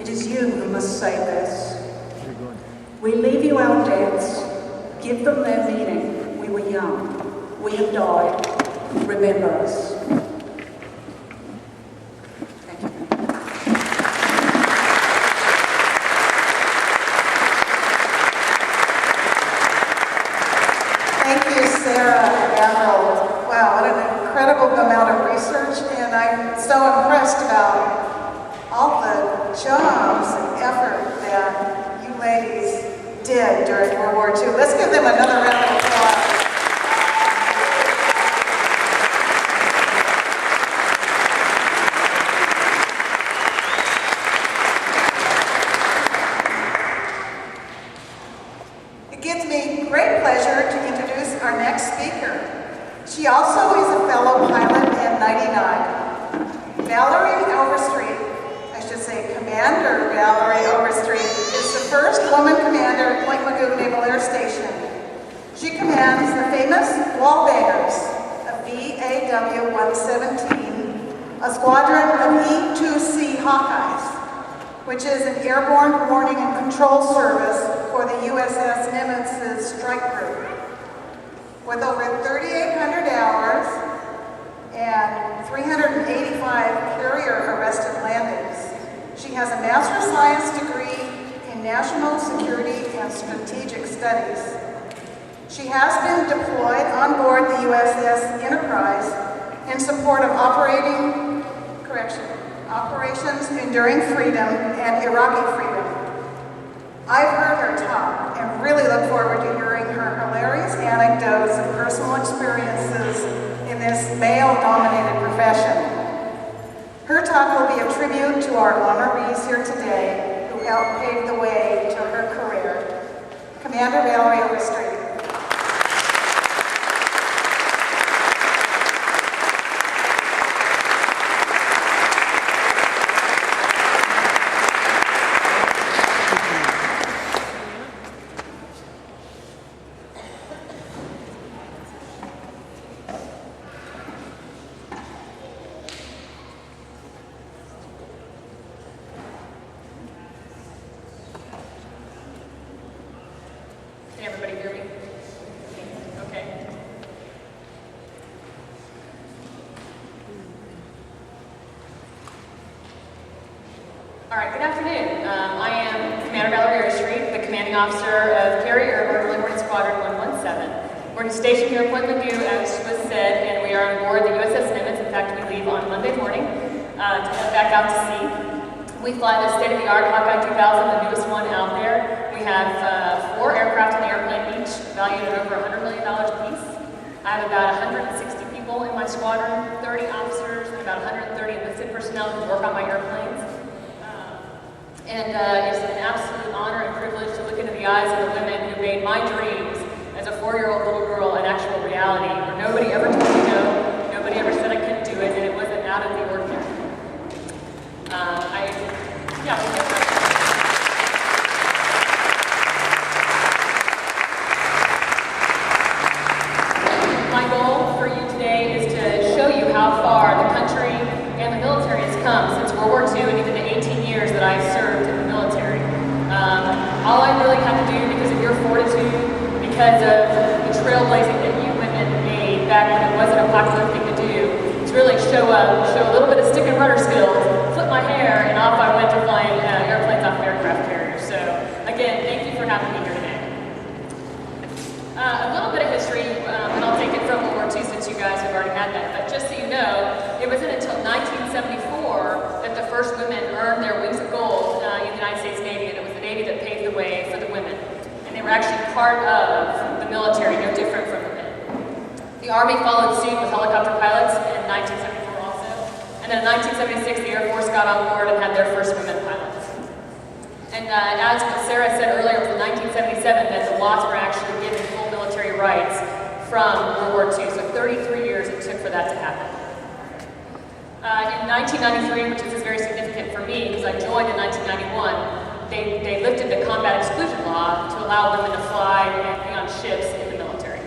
It is you who must say this. We leave you our deaths, give them their meaning. We were young, we have died, remember us." Thank you. Thank you, Sarah and Admiral. Wow, what an incredible amount of research, and I'm so impressed about all the jobs and effort that you ladies did during World War II. Let's give them another round of applause. It gives me great pleasure to introduce our next speaker. She also is a fellow pilot in 99. Valerie Overstreet, I should say Commander Valerie Overstreet, is the first woman commander at Point Mugu Naval Air Station. She commands the famous Wallbangers, a VAW-117, a squadron of E-2C Hawkeyes, which is an airborne warning and control service for the USS Nimitz strike group. With over 3,800 hours and 385 carrier-arrested landings, she has a Master of Science degree in National Security and Strategic Studies. She has been deployed on board the USS Enterprise in support of Operations Enduring Freedom and Iraqi Freedom. I've heard her talk and really look forward to hearing her hilarious anecdotes and personal experiences in this male-dominated profession. Her talk will be a tribute to our honorees here today who helped pave the way to her career. Commander Valerie Overstreet. Can everybody hear me? All right, good afternoon. I am Commander Valerie Street, the commanding officer of Carrier Early Warning Squadron 117. We're stationed here at Point Mugu, as was said, and we are on board the USS Nimitz. In fact, we leave on Monday morning to head back out to sea. We fly the state-of-the-art Hawkeye 2000, the newest one out there. We have 4 aircraft in the airplane each, valued at over $100 million apiece. I have about 160 people in my squadron, 30 officers, and about 130 enlisted personnel who work on my airplanes. It's an absolute honor and privilege to look into the eyes of the women who made my dreams as a 4-year-old little girl an actual reality, where nobody ever told me no, nobody ever said I couldn't do it, and it wasn't out of the ordinary. My goal for you today is to show you how far the country and the military has come since World War II and even the 18 years that I've served in the military. All I really had to do, because of your fortitude, because of the trailblazing that you women made back when it wasn't a popular thing to do, is really show a little bit of stick and rudder skills, flip my hair, and off I went to flying airplanes off of aircraft carriers. So again, thank you for having me here today. A little bit of history, and I'll take it from World War II since you guys have already had that, but just so you know, it wasn't until 1974 that the first women earned their wings of gold in the United States Navy, and it was the Navy that paved the way for the women. And they were actually part of the military, no different from the men. The Army followed suit with helicopter pilots in 1974 also, and then in 1976 the Air Force got on board and had their first women pilots. And as Sarah said earlier, it was in 1977 that the lots were actually given full military rights from World War II, so 33 years it took for that to happen. In 1993, which is very significant for me because I joined in 1991, they lifted the combat exclusion law to allow women to fly and be on ships in the military.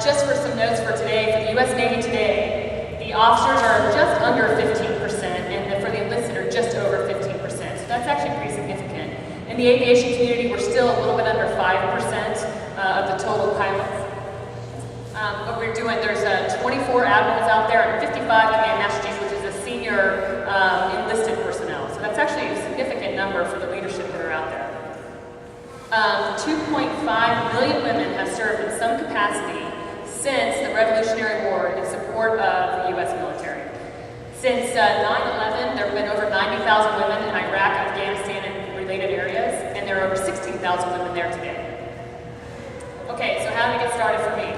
Just for some notes for today, for the U.S. Navy today, the officers are just under 15%, and for the enlisted are just over 15%. So that's actually pretty significant. In the aviation community, we're still a little bit under 5% of the total pilots. What we're doing, there's 24 admirals out there and 55 command master chiefs, which is the senior enlisted personnel. So that's actually a significant number for the leadership that are out there. 2.5 million women have served in some capacity since the Revolutionary War in support of the U.S. military. Since 9/11, there have been over 90,000 women in Iraq, Afghanistan, and related areas, and there are over 16,000 women there today. Okay, so how did it get started for me?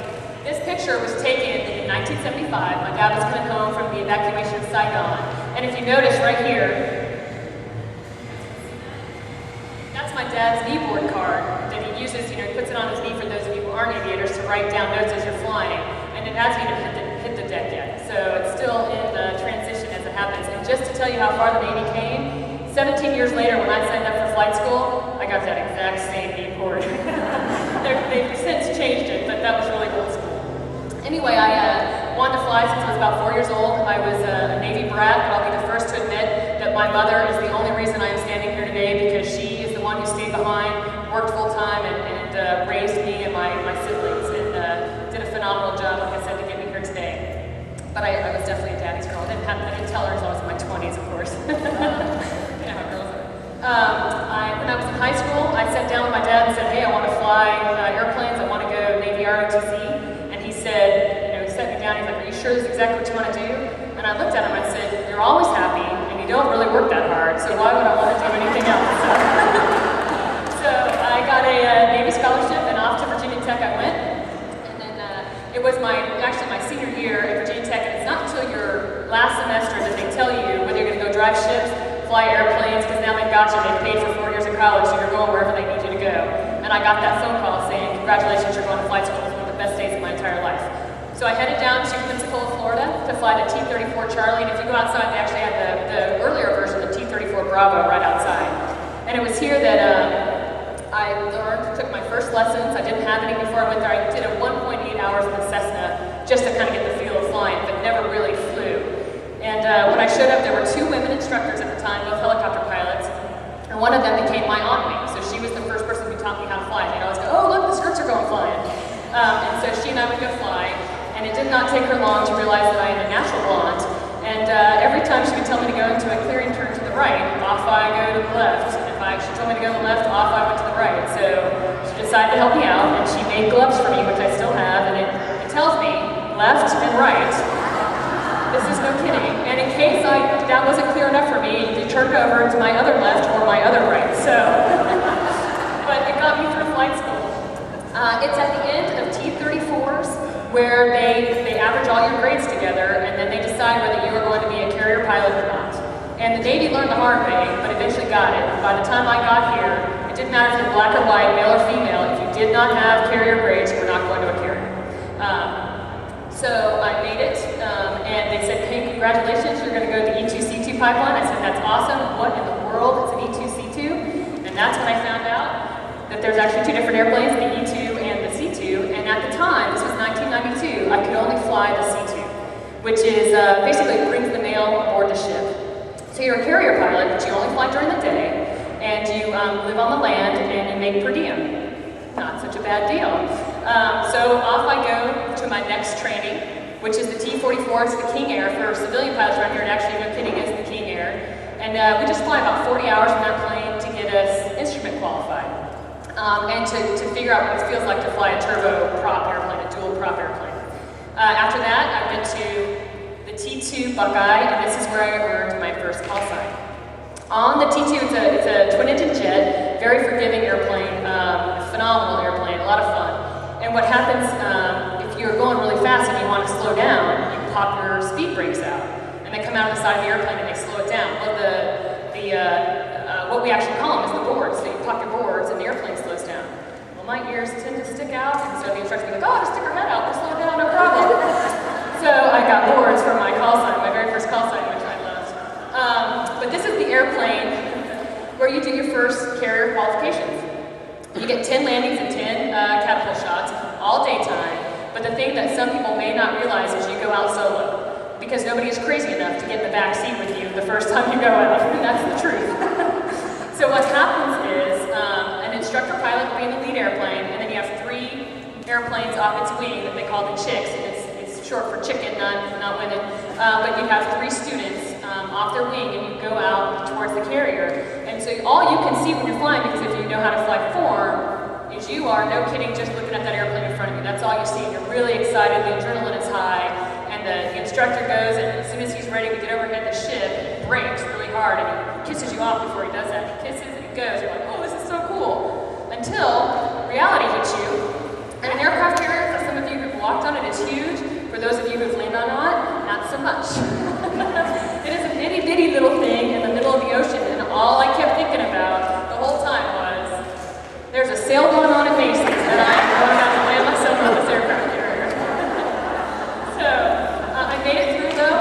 This picture was taken in 1975. My dad was coming home from the evacuation of Saigon. And if you notice right here, that's my dad's kneeboard card that he uses, he puts it on his knee for those of you who aren't aviators to write down notes as you're flying. And it hasn't even hit the deck yet. So it's still in transition as it happens. And just to tell you how far the Navy came, 17 years later when I signed up for flight school, I got that exact same kneeboard. They've since changed it, but that was really old school. Anyway, I wanted to fly since I was about 4 years old. I was a Navy brat, but I'll be the first to admit that my mother is the only reason I am standing here today, because she is the one who stayed behind, worked full time, and raised me and my siblings, and did a phenomenal job, like I said, to get me here today. But I was definitely a daddy's girl. I didn't tell her until I was in my 20s, of course. Yeah, girls are. When I was in high school, I sat down with my dad and said, hey, I want to fly airplanes. I want to go Navy ROTC. He said, he set me down, he's like, are you sure this is exactly what you want to do? And I looked at him and I said, you're always happy, and you don't really work that hard, so why would I want to do anything else? So I got a Navy scholarship, and off to Virginia Tech I went. And then it was actually my senior year at Virginia Tech, and it's not until your last semester that they tell you whether you're going to go drive ships, fly airplanes, because now they've got you, they've paid for 4 years of college, so you're going wherever they need you to go. And I got that phone call saying, congratulations, you're going to flight school. Best days of my entire life. So I headed down to Pensacola, Florida to fly the T-34 Charlie, and if you go outside, they actually had the earlier version, the T-34 Bravo, right outside. And it was here that I took my first lessons. I didn't have any before I went there. I did a 1.8 hours in the Cessna just to kind of get the feel of flying, but never really flew. And when I showed up, there were 2 women instructors at the time, both helicopter pilots, and one of them became my aunt me. So she was the first person who taught me how to fly. And I always go, oh, look, the skirts are going flying. And so she and I would go fly, and it did not take her long to realize that I am a natural blonde. And every time she would tell me to go into a clearing turn to the right, made gloves for me, which I still have, and it tells me left and right. This is no kidding. And in case that wasn't clear enough for me, you turn it over to my other left or my other right. So, but it got me through flight school. It's at the end of T-34s where they average all your grades together, and then they decide whether you are going to be a carrier pilot or not. And the Navy learned the hard way, but eventually got it. By the time I got here, it didn't matter if you're black or white, male or female. If you did not have carrier grades, you were not going to a carrier. So I made it, and they said, hey, congratulations, you're going to go to the E2C2 pipeline. I said, that's awesome. What in the world is an E2C2? And that's when I found out that there's actually two different airplanes, the E2 and the C2. And at the time, this was 1992, I could only fly the C2, which is basically brings the mail aboard the ship. So you're a carrier pilot, but you only fly during the day, and you live on the land, and you make per diem. Not such a bad deal. So off I go to my next training, which is the T-44. It's the King Air. For civilian pilots around here, it actually, no kidding, is the King Air. And we just fly about 40 hours in that plane to get us instrument qualified. And to figure out what it feels like to fly a turboprop airplane, a dual prop airplane. After that, I went to the T2 Buckeye, and this is where I earned my first call sign. On the T2, it's a twin-engine jet, very forgiving airplane, phenomenal airplane, a lot of fun. And what happens if you're going really fast and you want to slow down, you pop your speed brakes out, and they come out of the side of the airplane and they slow it down. Well, what we actually call them is the boards. So you pop your boards and the airplane slows down. Well, my ears tend to stick out, and so the instructor goes, oh, just stick her head out, we'll slow down, no problem. So I got boards for my call sign, my very first call sign, which I loved. But this is the airplane where you do your first carrier qualifications. You get 10 landings and 10 catapult shots, all daytime. But the thing that some people may not realize is you go out solo, because nobody is crazy enough to get in the back seat with you the first time you go out. That's the truth. So what happens is an instructor pilot will be in the lead airplane, and then you have 3 airplanes off its wing that they call the chicks, and it's short for chicken, not women. But you have 3 students off their wing, and you go out towards the carrier. And so all you can see when you're flying, because if you know how to fly form, is you are, no kidding, just looking at that airplane in front of you. That's all you see. You're really excited, the adrenaline is high, and the instructor goes, and as soon as he's ready to get overhead the ship, he brakes really hard, and he kisses you off before he does that. He kisses and he goes. You're like, oh, this is so cool. Until reality hits you. And an aircraft carrier, for some of you who've walked on it, is huge. For those of you who've landed on it, not so much. It is an itty-bitty little thing in the middle of the ocean, and all I kept thinking about the whole time was, there's a sale going on at Macy's, and I'm going out to land myself on this aircraft carrier. So, I made it through though.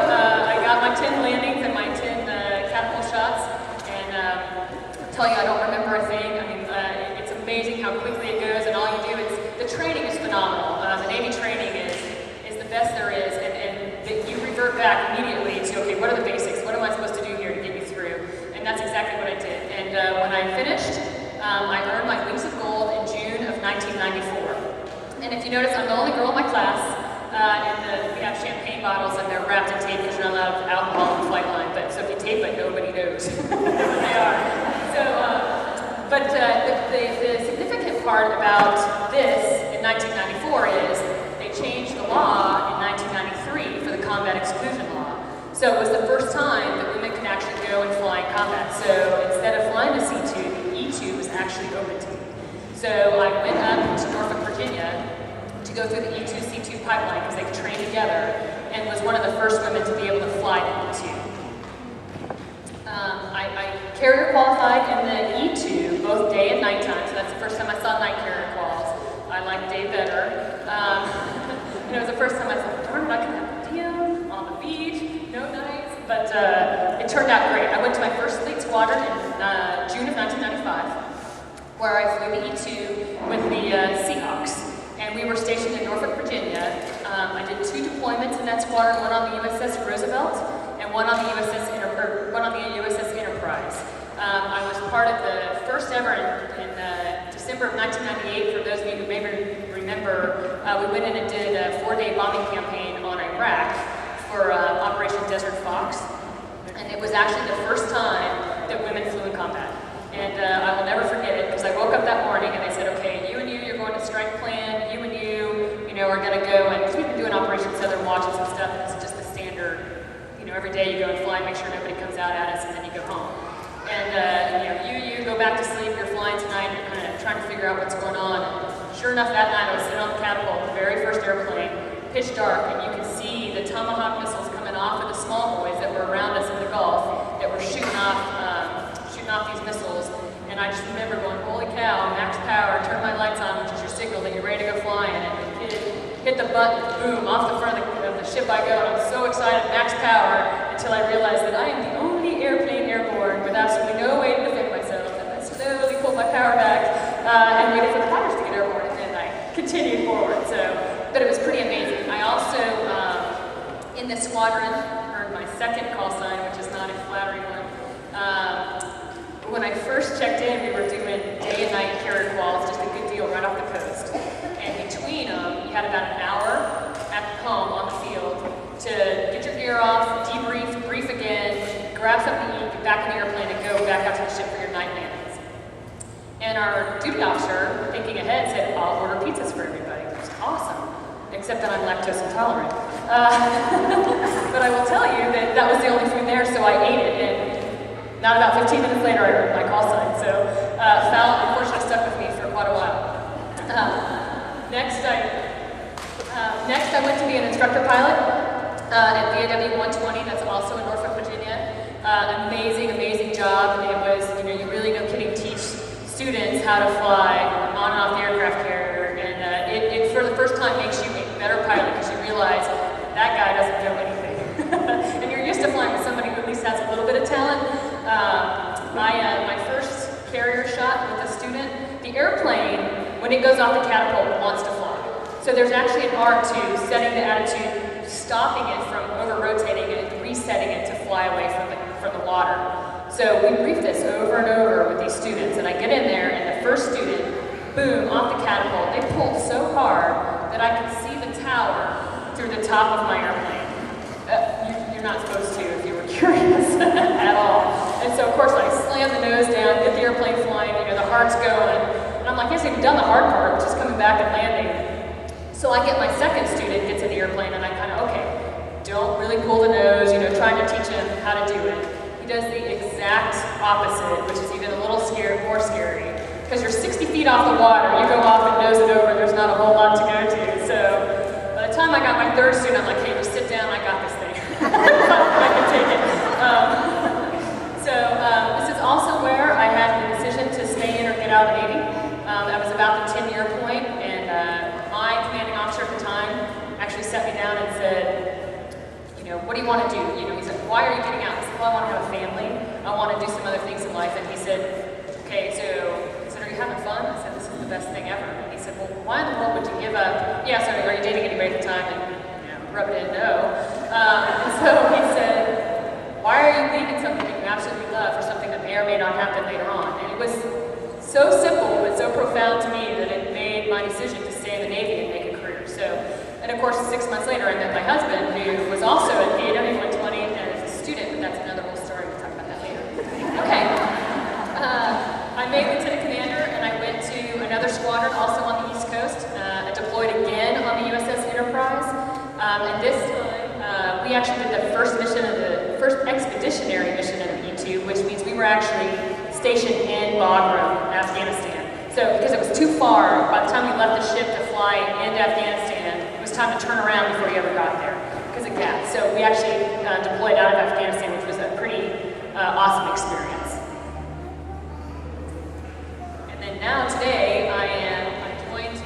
I got my 10 landings and my 10 catapult shots, and I'll tell you, I don't remember a thing. I mean, it's amazing how quickly it goes, and all you do, the training is phenomenal. The Navy training is the best there is, and you revert back immediately to, okay, what are the basics? What am I supposed to do here to get me through? And that's exactly what I did. And when I finished, I earned my Wings of Gold in June of 1994. And if you notice, I'm the only girl in my class, and we have champagne bottles, and they're wrapped in tape because you're not allowed alcohol on the flight line. But so if you tape it, nobody knows what they are. So, but the significant part about this in 1994 is they changed the law in 1993 for the combat exclusion law. So it was the first time that women could actually go and fly in combat. So instead of flying the C2, the E2 was actually open to me. So I went up to Norfolk, Virginia to go through the E2-C2 pipeline because they could train together, and was one of the first women to be able to fly the E2. I carrier qualified in the E2 both day and nighttime, so that's the first time I saw night carrier quals. I like day better. It was the first time I thought, darn it, I can have PM on the beach, no nights, but it turned out great. I went to my first fleet squadron in June of 1995, where I flew the E2 with the Seahawks, and we were stationed in Norfolk, Virginia. I did 2 deployments in that squadron, one on the USS Roosevelt and one on the USS Enterprise. I was part of the first ever in December of 1998. For those of you who maybe remember, we went in and did a 4-day bombing campaign on Iraq for Operation Desert Fox, and it was actually the first time that women flew in combat. And I will never forget it, because I woke up that morning and they said, okay, you're going to strike plan, go, and because we've been doing Operation Southern Watches and stuff, it's just the standard, every day you go and fly, make sure nobody comes out at us, and then you go home. And you go back to sleep, you're flying tonight, you're kind of trying to figure out what's going on. And sure enough, that night I was sitting on the catapult, the very first airplane, pitch dark, and you can see the Tomahawk missiles coming off of the small boys that were around us in the Gulf that were shooting off these missiles. And I just remember going, holy cow, max power, turn my lights on, which is your signal that you're ready to go flying. And hit the button, boom, off the front of the ship I go, and I'm so excited, max power, until I realized that I am the only airplane airborne with absolutely no way to defend myself. And I slowly pulled my power back and waited for the pilots to get airborne, and then I continued forward. But it was pretty amazing. I also, in this squadron, earned my second call sign, which is not a flattering one. When I first checked in, we were doing day and night carrier quals, just a good deal right off the coast. And between them, you had about an hour at home on the field to get your gear off, debrief, brief again, grab something to eat, get back in the airplane, and go back out to the ship for your night landings. And our duty officer, thinking ahead, said, I'll order pizzas for everybody, which is awesome, except that I'm lactose intolerant. But I will tell you that that was the only food there, so I ate it, and not about 15 minutes later, I earned my call sign. So FAL, unfortunately, stuck with me for quite a while. Next, I went to be an instructor pilot at VAW 120. That's also in Norfolk, Virginia. Amazing job. It was, you really, no kidding, teach students how to fly on and off the aircraft carrier. And it for the first time, makes you a better pilot because you realize that guy doesn't know anything. And you're used to flying with somebody who at least has a little bit of talent. My first carrier shot with a student, the airplane, when it goes off the catapult, wants to fly. So there's actually an art to setting the attitude, stopping it from over-rotating it, and resetting it to fly away from the water. So we briefed this over and over with these students, and I get in there, and the first student, boom, off the catapult. They pulled so hard that I could see the tower through the top of my airplane. You're not supposed to if you were curious at all. And so, of course, I slam the nose down, get the airplane flying, the heart's going. And I'm like, yes, we've done the hard part, which is coming back and landing. So I get my second student, gets in the airplane, and I kind of, okay, don't really pull the nose, trying to teach him how to do it. He does the exact opposite, which is even a little more scary. Because you're 60 feet off the water, you go off and nose it over, there's not a whole lot to go to. So by the time I got my third student, I'm like, hey, just sit down, I got this thing. I can take it. This is also where I had the decision to stay in or get out of the Navy. That was about the 10-year point, and my commanding officer at the time actually sat me down and said, what do you want to do? He said, why are you getting out? I said, well, I want to have a family. I want to do some other things in life. And he said, okay, so are you having fun? I said, this is the best thing ever. And he said, well, why in the world would you give up? Yeah, sorry, are you dating anybody at the time? And rub it in, no. And so he said, why are you leaving something that you absolutely love for something that may or may not happen later on? And it was so simple but so profound to me that it made my decision to stay in the Navy and make a career. And of course, 6 months later, I met my husband, who was also at VAW 120 and is a student, but that's another whole story. We'll talk about that later. Okay. I made lieutenant commander, and I went to another squadron, also on the East Coast. I deployed again on the USS Enterprise, and this time we actually did the first expeditionary mission of the E2, which means we were actually stationed in Bagram, Afghanistan. So because it was too far, by the time we left the ship to fly into Afghanistan, it was time to turn around before you ever got there because of GAF. So we actually deployed out of Afghanistan, which was a pretty awesome experience. And then now today, I joined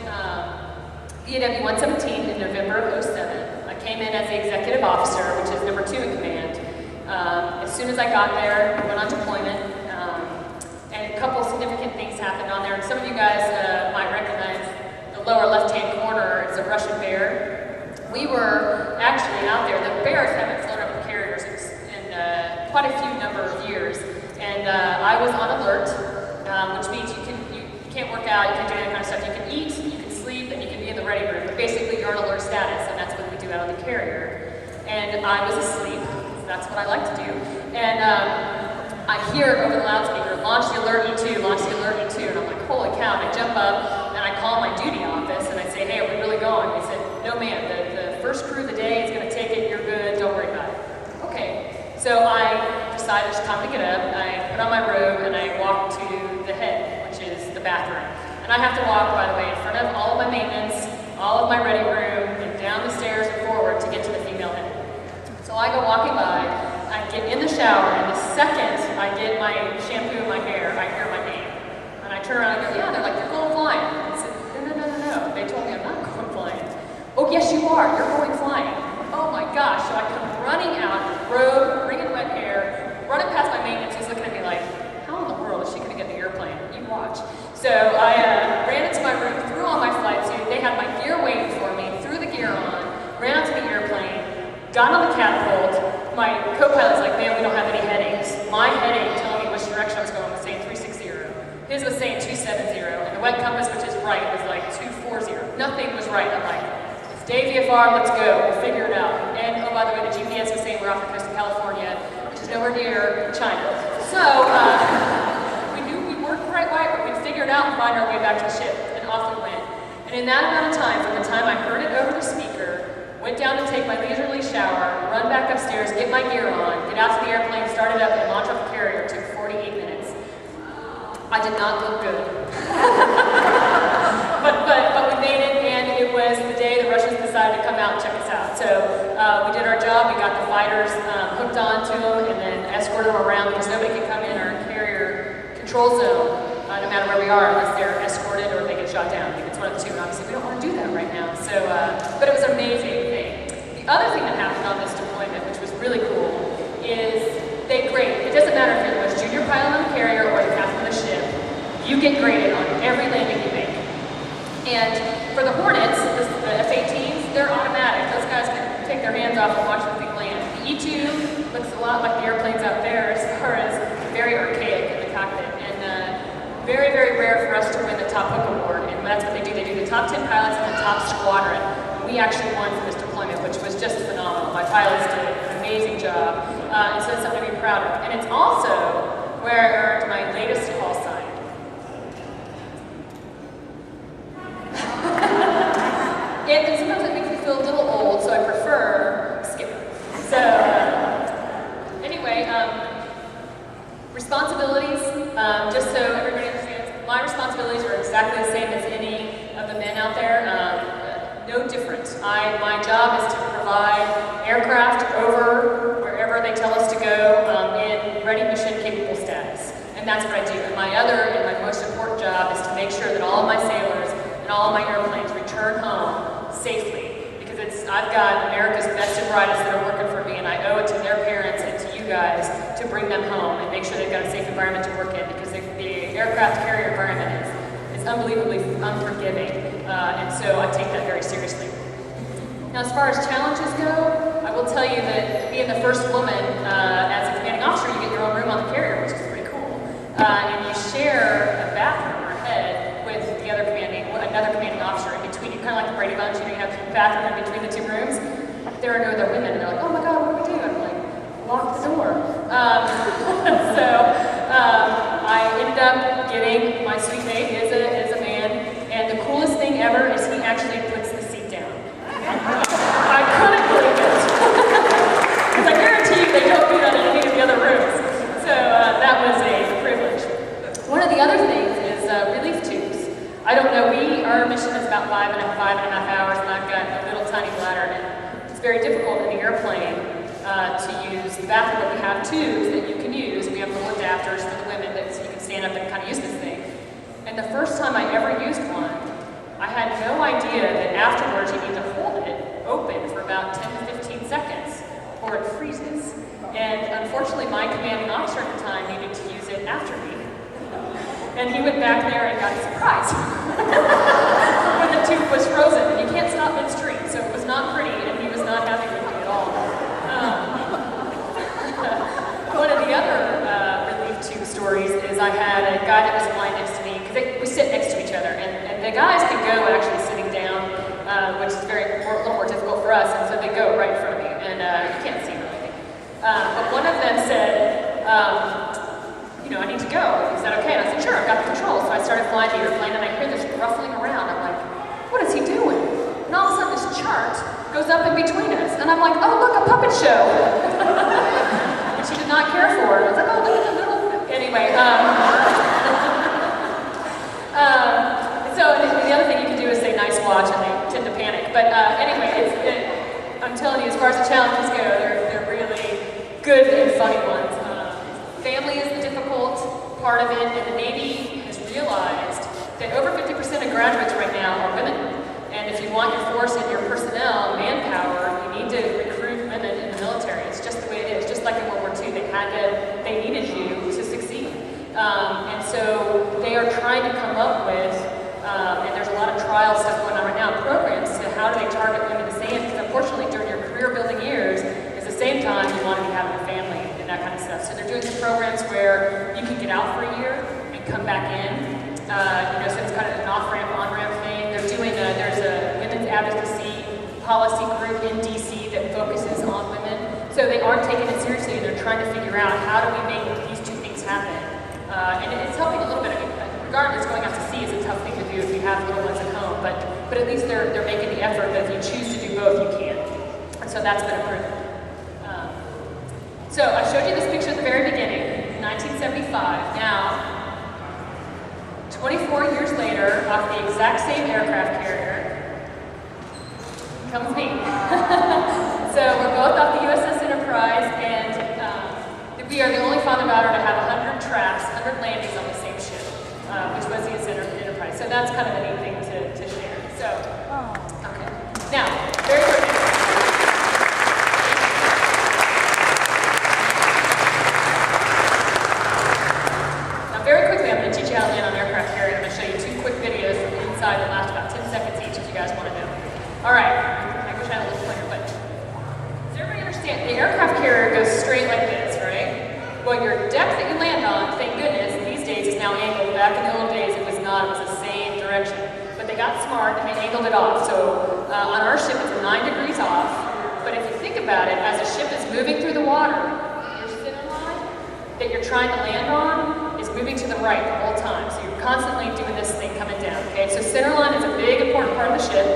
VAW 117 in November of 2007. I came in as the executive officer, which is number 2 in command. As soon as I got there, I went on deployment. And a couple significant things happened on there. And some of you guys might recognize the lower left-hand corner is a Russian bear. We were actually out there. The bears haven't flown over carriers in quite a few number of years. And I was on alert, which means you can't work out, you can't do any kind of stuff. You can eat, you can sleep, and you can be in the ready room. But basically, you're on alert status, and that's what we do out on the carrier. And I was asleep, so that's what I like to do. And I hear over the loudspeaker, launch the alert E2, launch the alert E2, and I'm like, holy cow, and I jump up, and I call my duty office, and I say, hey, are we really going? They said, no ma'am, first crew of the day is gonna take it, you're good, don't worry about it. Okay, so I decided it's time to get up. I put on my robe and I walked to the head, which is the bathroom. And I have to walk, by the way, in front of all of my maintenance, all of my ready room, and down the stairs and forward to get to the female head. So I go walking by, I get in the shower, and the second I get my shampoo in my hair, I hear my name. And I turn around and go, yeah, they're like, you're going flying. I said, no. They told me I'm not going flying. Oh, yes, you are. You're going flying. Oh my gosh. So I come running out, robe, wringing wet hair, running past my maintenance. He's looking at me like, how in the world is she going to get in the airplane? You watch. So I ran into my room, threw on my flight suit. They had my gear waiting for me, threw the gear on, ran out to the airplane, got on the catapult. My co-pilot's like, man, we don't have any headings. My heading telling me which direction I was going was saying 360. His was saying 270. And the web compass, which is right, was like 240. Nothing was right. I'm like, it's day VFR, let's go. We'll figure it out. And oh, by the way, the GPS was saying we're off the coast of California, which is nowhere near China. So we knew we weren't the right way, but we'd figure it out and find our way back to the ship. And off we went. And in that amount of time, from the time I heard it over the speaker, went down to take my leisurely shower, run back upstairs, get my gear on, get out to the airplane, start it up, and launch off the carrier, took 48 minutes. I did not look good. but we made it, and it was the day the Russians decided to come out and check us out. So we did our job, we got the fighters hooked onto them, and then escorted them around because nobody can come in our carrier control zone, no matter where we are, unless they're escorted or they get shot down. I think it's one of the two, and obviously we don't want to do that right now. So, but it was an amazing thing. The other thing that happened on this deployment, which was really cool, is they grade. It doesn't matter if you're the most junior pilot on the carrier or the captain of the ship, you get graded on every landing you make. And for the Hornets, the F-18s, they're automatic. Those guys can take their hands off and watch the thing land. The E-2 looks a lot like the airplanes out there as far as very archaic in the cockpit. And very, very rare for us to win the top hook award. And that's what they do. They do the top 10 pilots and the top squadron. We actually won for this deployment, which was just phenomenal. My pilots did an amazing job. And so it's something to be proud of. And it's also where I earned my latest call sign. And sometimes it makes me feel a little old, so I prefer Skipper. So anyway, responsibilities, just so everybody understands, my responsibilities are exactly the same as any of the men out there. No different. My job is to provide aircraft over wherever they tell us to go in ready mission capable status. And that's what I do. And my other and my most important job is to make sure that all of my sailors and all of my airplanes return home safely. Because I've got America's best and brightest that are working for me, and I owe it to their parents and to you guys to bring them home and make sure they've got a safe environment to work in, because the aircraft carrier environment is unbelievably unforgiving. And so I take that very seriously. Now, as far as challenges go, I will tell you that being the first woman as a commanding officer, you get your own room on the carrier, which is pretty cool. And you share a bathroom or head with another commanding officer in between you, kind of like the Brady Bunch. You have a bathroom in between the two rooms. There are no other women, and they're like, oh my God, what do we do? And I'm like, lock the door. So I ended up getting my sweet mate is a man, and the coolest thing ever is he actually puts the seat down. I couldn't believe it. Because I guarantee you they don't do that in any of the other rooms. So that was a privilege. One of the other things is relief tubes. I don't know, our mission is about 5.5 hours, and I've got a little tiny bladder, and it's very difficult in the airplane to use the bathroom, but we have tubes that you can use. We have little adapters for the women so you can stand up and kind of use this thing. And the first time I ever used one, I had no idea that afterwards you need to hold it open for about 10 to 15 seconds, or it freezes. And unfortunately, my commanding officer at the time needed to use it after me. And he went back there and got a surprise when the tube was frozen. And you can't stop midstream, so it was not pretty, and he was not happy with me at all. One of the other relief tube stories is I had a guy that was flying next to me, because we sit next to each other, and the guys can go actually sitting down, which is a little more difficult for us, and so they go right in front of me, and you can't see them or anything. But one of them said, I need to go. He said, okay. And I said, sure, I've got the controls. So I started flying the airplane, and I hear this ruffling around. I'm like, what is he doing? And all of a sudden, this chart goes goes up in between us. And I'm like, oh, look, a puppet show. And she did not care for it. I was like, oh, look at the little... Anyway, so the other thing you can do is say, nice watch, and they tend to panic. But anyway, I'm telling you, as far as the challenges go, they're really good and funny ones. Family is the difficult part of it, and the Navy has realized that over 50% of graduates right now are women. And if you want your force and your personnel, manpower, you need to recruit women in the military. It's just the way it is. Just like in World War II, they needed you to succeed. And so they are trying to come up with, and there's a lot of trial stuff going on right now, programs to how do they target women the same, because unfortunately during your career building years, is the same time you want to be having a family and that kind of stuff. So they're doing some programs where you can get out for a year and come back in. So it's kind of an off-ramp, on-ramp thing. They're doing there's a women's advocacy policy group in DC that focuses on women. So they aren't taking it seriously, and they're trying to figure out how do we make these two things happen. And it's helping a little bit. I mean, regardless, going out to sea is a tough thing to do if you have little ones at home, but at least they're making the effort that if you choose to do both, you can. And so that's been improved. So I showed you this picture at the very beginning, 1975. Now, 24 years later, off the exact same aircraft carrier, comes me. So we're both off the USS Enterprise, and we are the only father-daughter to have 100 traps, 100 landings on the same ship, which was the USS Enterprise. So that's kind of a neat thing to share. So, okay. Now, very quickly. Very quickly, I'm going to teach you how to land on an aircraft carrier. I'm going to show you 2 quick videos from inside that last about 10 seconds each if you guys want to know. All right. I wish I had a little pointer, but does everybody understand? The aircraft carrier goes straight like this, right? Well, your deck that you land on, thank goodness, these days is now angled. Back in the old days, it was not. It was the same direction. But they got smart and they angled it off. So on our ship, it's 9 degrees off. But if you think about it, as a ship is moving through the water, your center line that you're trying to land on is moving to the right the whole time. So you're constantly doing this thing coming down, okay? So center line is a big, important part of the ship.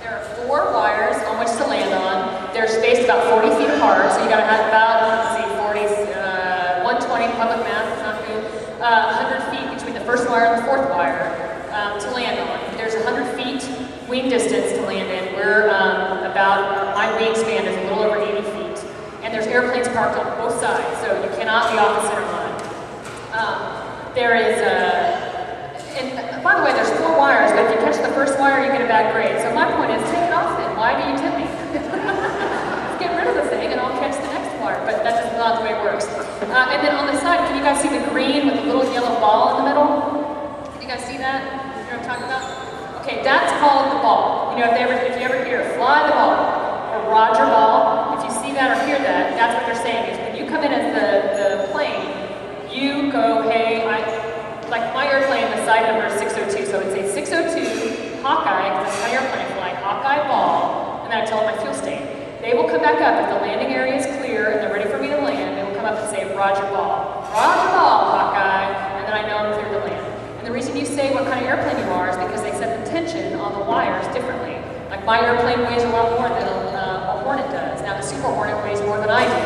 There are 4 wires on which to land on. They're spaced about 40 feet apart, so you gotta have about, let's see, 120, public math, it's not good, 100 feet between the first wire and the 4th wire to land on. There's 100 feet wing distance to land in. We're my wingspan is a little over 80 feet. And there's airplanes parked on both sides, so you cannot be off the center line. There is and by the way, there's 4 wires, but if you catch the first wire, you get a bad grade. So my point is, take it off then. Why do you tip me? Just get rid of the thing and I'll catch the next wire, but that's just not the way it works. And then on the side, can you guys see the green with the little yellow ball in the middle? Can you guys see that? You know what I'm talking about? Okay, that's called the ball. You know, if you ever hear fly the ball or Roger ball, if you see that or hear that, that's what they're saying is when you come in as the plane, you go, hey, like my airplane, the side number is 602, so I would say 602 Hawkeye, because that's my airplane fly, Hawkeye ball, and then I tell them my fuel state. They will come back up if the landing area is clear and they're ready for me to land. They will come up and say Roger ball, Hawkeye, and then I know I'm clear to land. And the reason you say what kind of airplane you are is because they set the tension on the wires differently. Like my airplane weighs a lot more than a Hornet does. Now the Super Hornet weighs more than I do.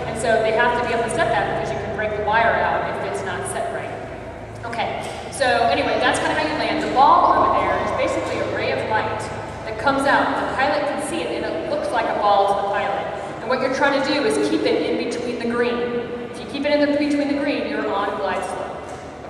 And so they have to be able to set that because you can break the wire out if it's not set right. Okay, so anyway, that's kind of how you land. The ball over there is basically a ray of light that comes out. The pilot can see it and it looks like a ball to the pilot. And what you're trying to do is keep it in between the green. If you keep it in between the green, you're on glide slope.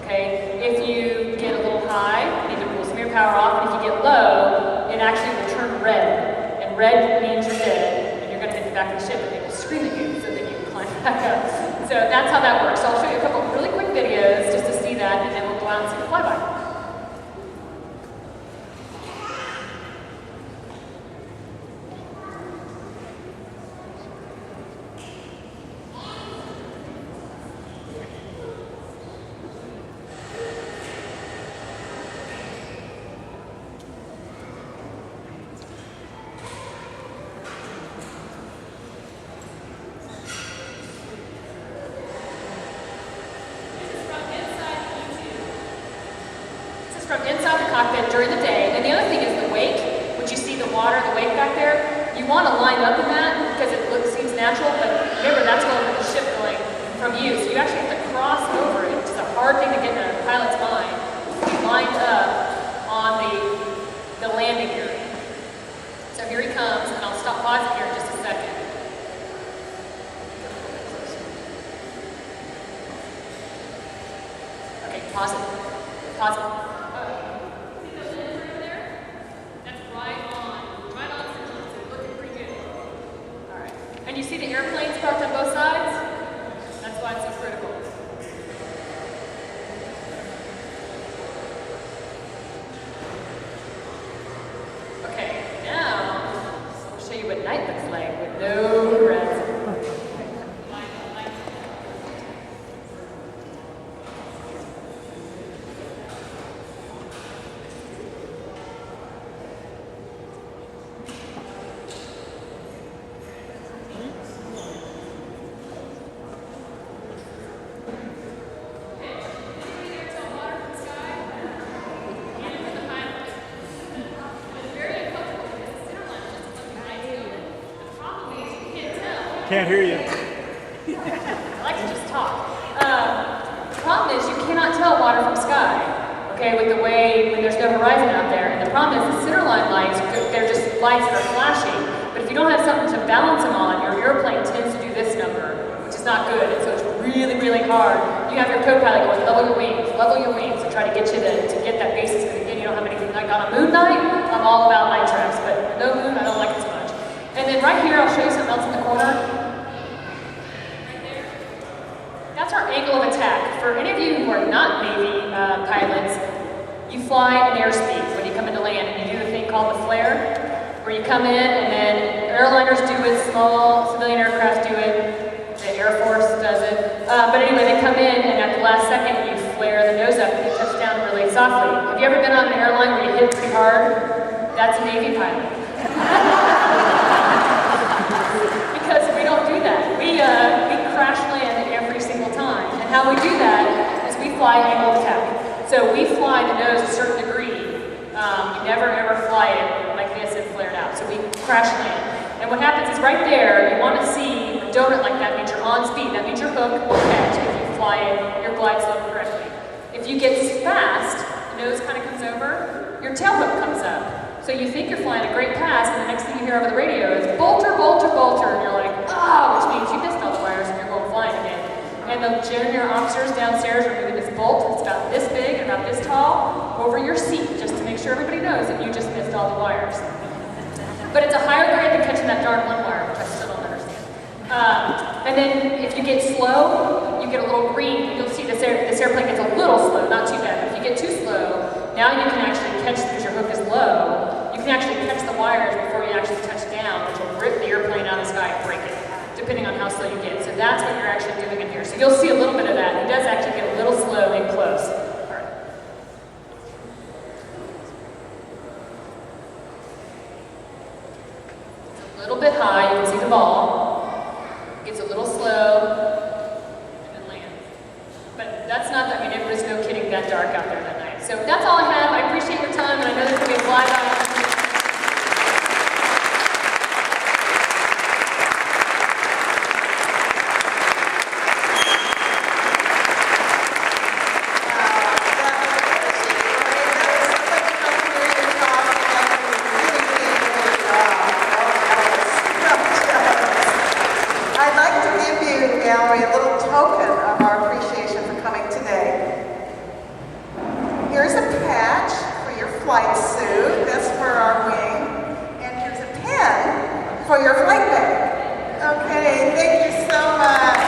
Okay, if you get a little high, you need to pull some of your power off, and if you get low, it actually will turn red. And red means you're dead, and you're going to hit the back of the ship, and they will scream at you so that you can climb back up. So that's how that works. So I'll show you a couple of really quick videos just to see that, and then we'll go out and see the flyby. cockpit during the day. And the other thing is the wake, which you see the water, the wake back there. You want to line up in that because it seems natural, but remember that's going with the ship going from you. So you actually have to cross over it, which is a hard thing to get in a pilot's mind. Be lined up on the landing area. So here he comes, and I'll stop pausing here in just a second. Okay, pause it. Pause it. See the lens right there? That's right on. Right on center. So looking pretty good. All right. And you see the airplanes parked on both sides? That's why it's so critical. Okay, now I'll show you what night looks like with no rest. Can't hear you. I like to just talk. The problem is you cannot tell water from sky, okay, with the way, when there's no horizon out there. And the problem is the centerline lights, they're just lights that are flashing. But if you don't have something to balance them on, your airplane tends to do this number, which is not good. And so it's really, really hard. You have your co-pilot going, level your wings, and try to get you to get that basis. Because again, you don't have anything. Like on a moon night, I'm all about night traps, but no moon, I don't like it so much. And then right here, I'll show you something else in the corner. That's our angle of attack. For any of you who are not Navy pilots, you fly in airspeed when you come into land, and you do the thing called the flare, where you come in, and then airliners do it, small civilian aircraft do it, the Air Force does it. But anyway, they come in, and at the last second, you flare the nose up, and you touch down really softly. Have you ever been on an airline where you hit pretty hard? That's a Navy pilot. Because we don't do that. We crash land every single time. And how we do that is we fly angle attack. So we fly the nose a certain degree. You never ever fly it like this and flare it out. So we crash land. And what happens is right there, you want to see a donut like that means you're on speed. That means your hook will catch if you fly it, your glide slope correctly. If you get fast, the nose kind of comes over, your tail hook comes up. So you think you're flying a great pass, and the next thing you hear over the radio is bolter, bolter, bolter, and you're like, ah, which means you missed all the wires and you're going flying again. And the junior officers downstairs are moving this bolt, it's about this big and about this tall, over your seat, just to make sure everybody knows that you just missed all the wires. But it's a higher grade than catching that darn one wire, which I still don't understand. And then if you get slow, you get a little green. You'll see this airplane gets a little slow, not too bad. If you get too slow, now you can actually catch, because your hook is low, you can actually catch the wires before you actually touch down, which will rip the airplane out of the sky and break it, depending on how slow you get. So that's what you're actually doing in here. So you'll see a little bit of that. It does actually get a little slow and close. All right. It's a little bit high. You can see the ball. It gets a little slow and then lands. But that's not, I mean, it was no kidding that dark out there that night. So that's all I have. I appreciate your time, and I know there's going to be a flyby. I'd like to give you, Valerie, a little token of our appreciation for coming today. Here's a patch for your flight suit, that's for our wing, and here's a pen for your flight bag. Okay, thank you so much.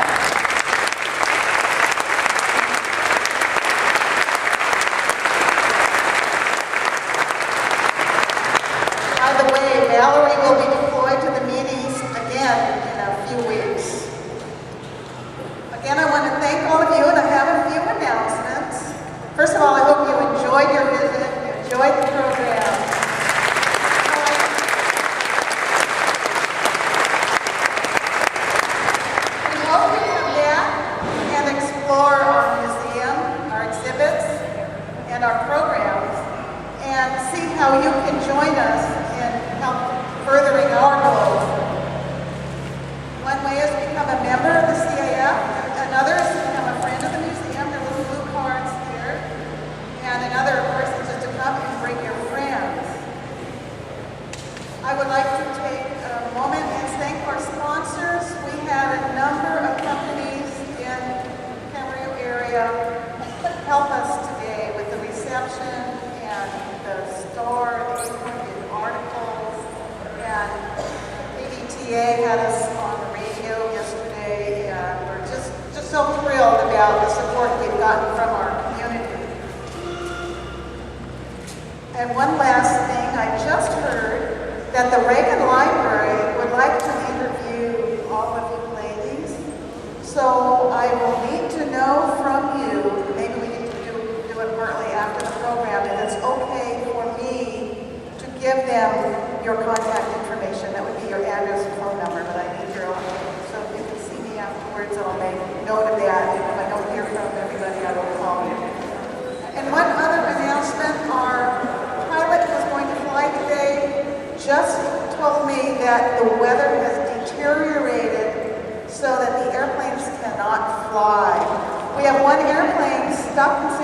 By the way, Valerie will be deployed to the Middle East again in a few weeks. Again, I want to thank all of you, and I have a few announcements. First of all, I hope you enjoyed your visit, enjoyed the program. We hope you come back and explore our museum, our exhibits, and our programs. on the radio yesterday, and we're just so thrilled about the support we've gotten from our community. And one last thing, I just heard that the Reagan Library would like to interview all of you ladies. So I will need to know from you, maybe we need to do it partly after the program, if it's okay for me to give them your contact information. That would be your address and phone number, but I need your own. So if you see me afterwards, I'll make note of that. And if I don't hear from everybody, I will call you. And one other announcement, our pilot who's going to fly today just told me that the weather has deteriorated so that the airplanes cannot fly. We have one airplane stuck in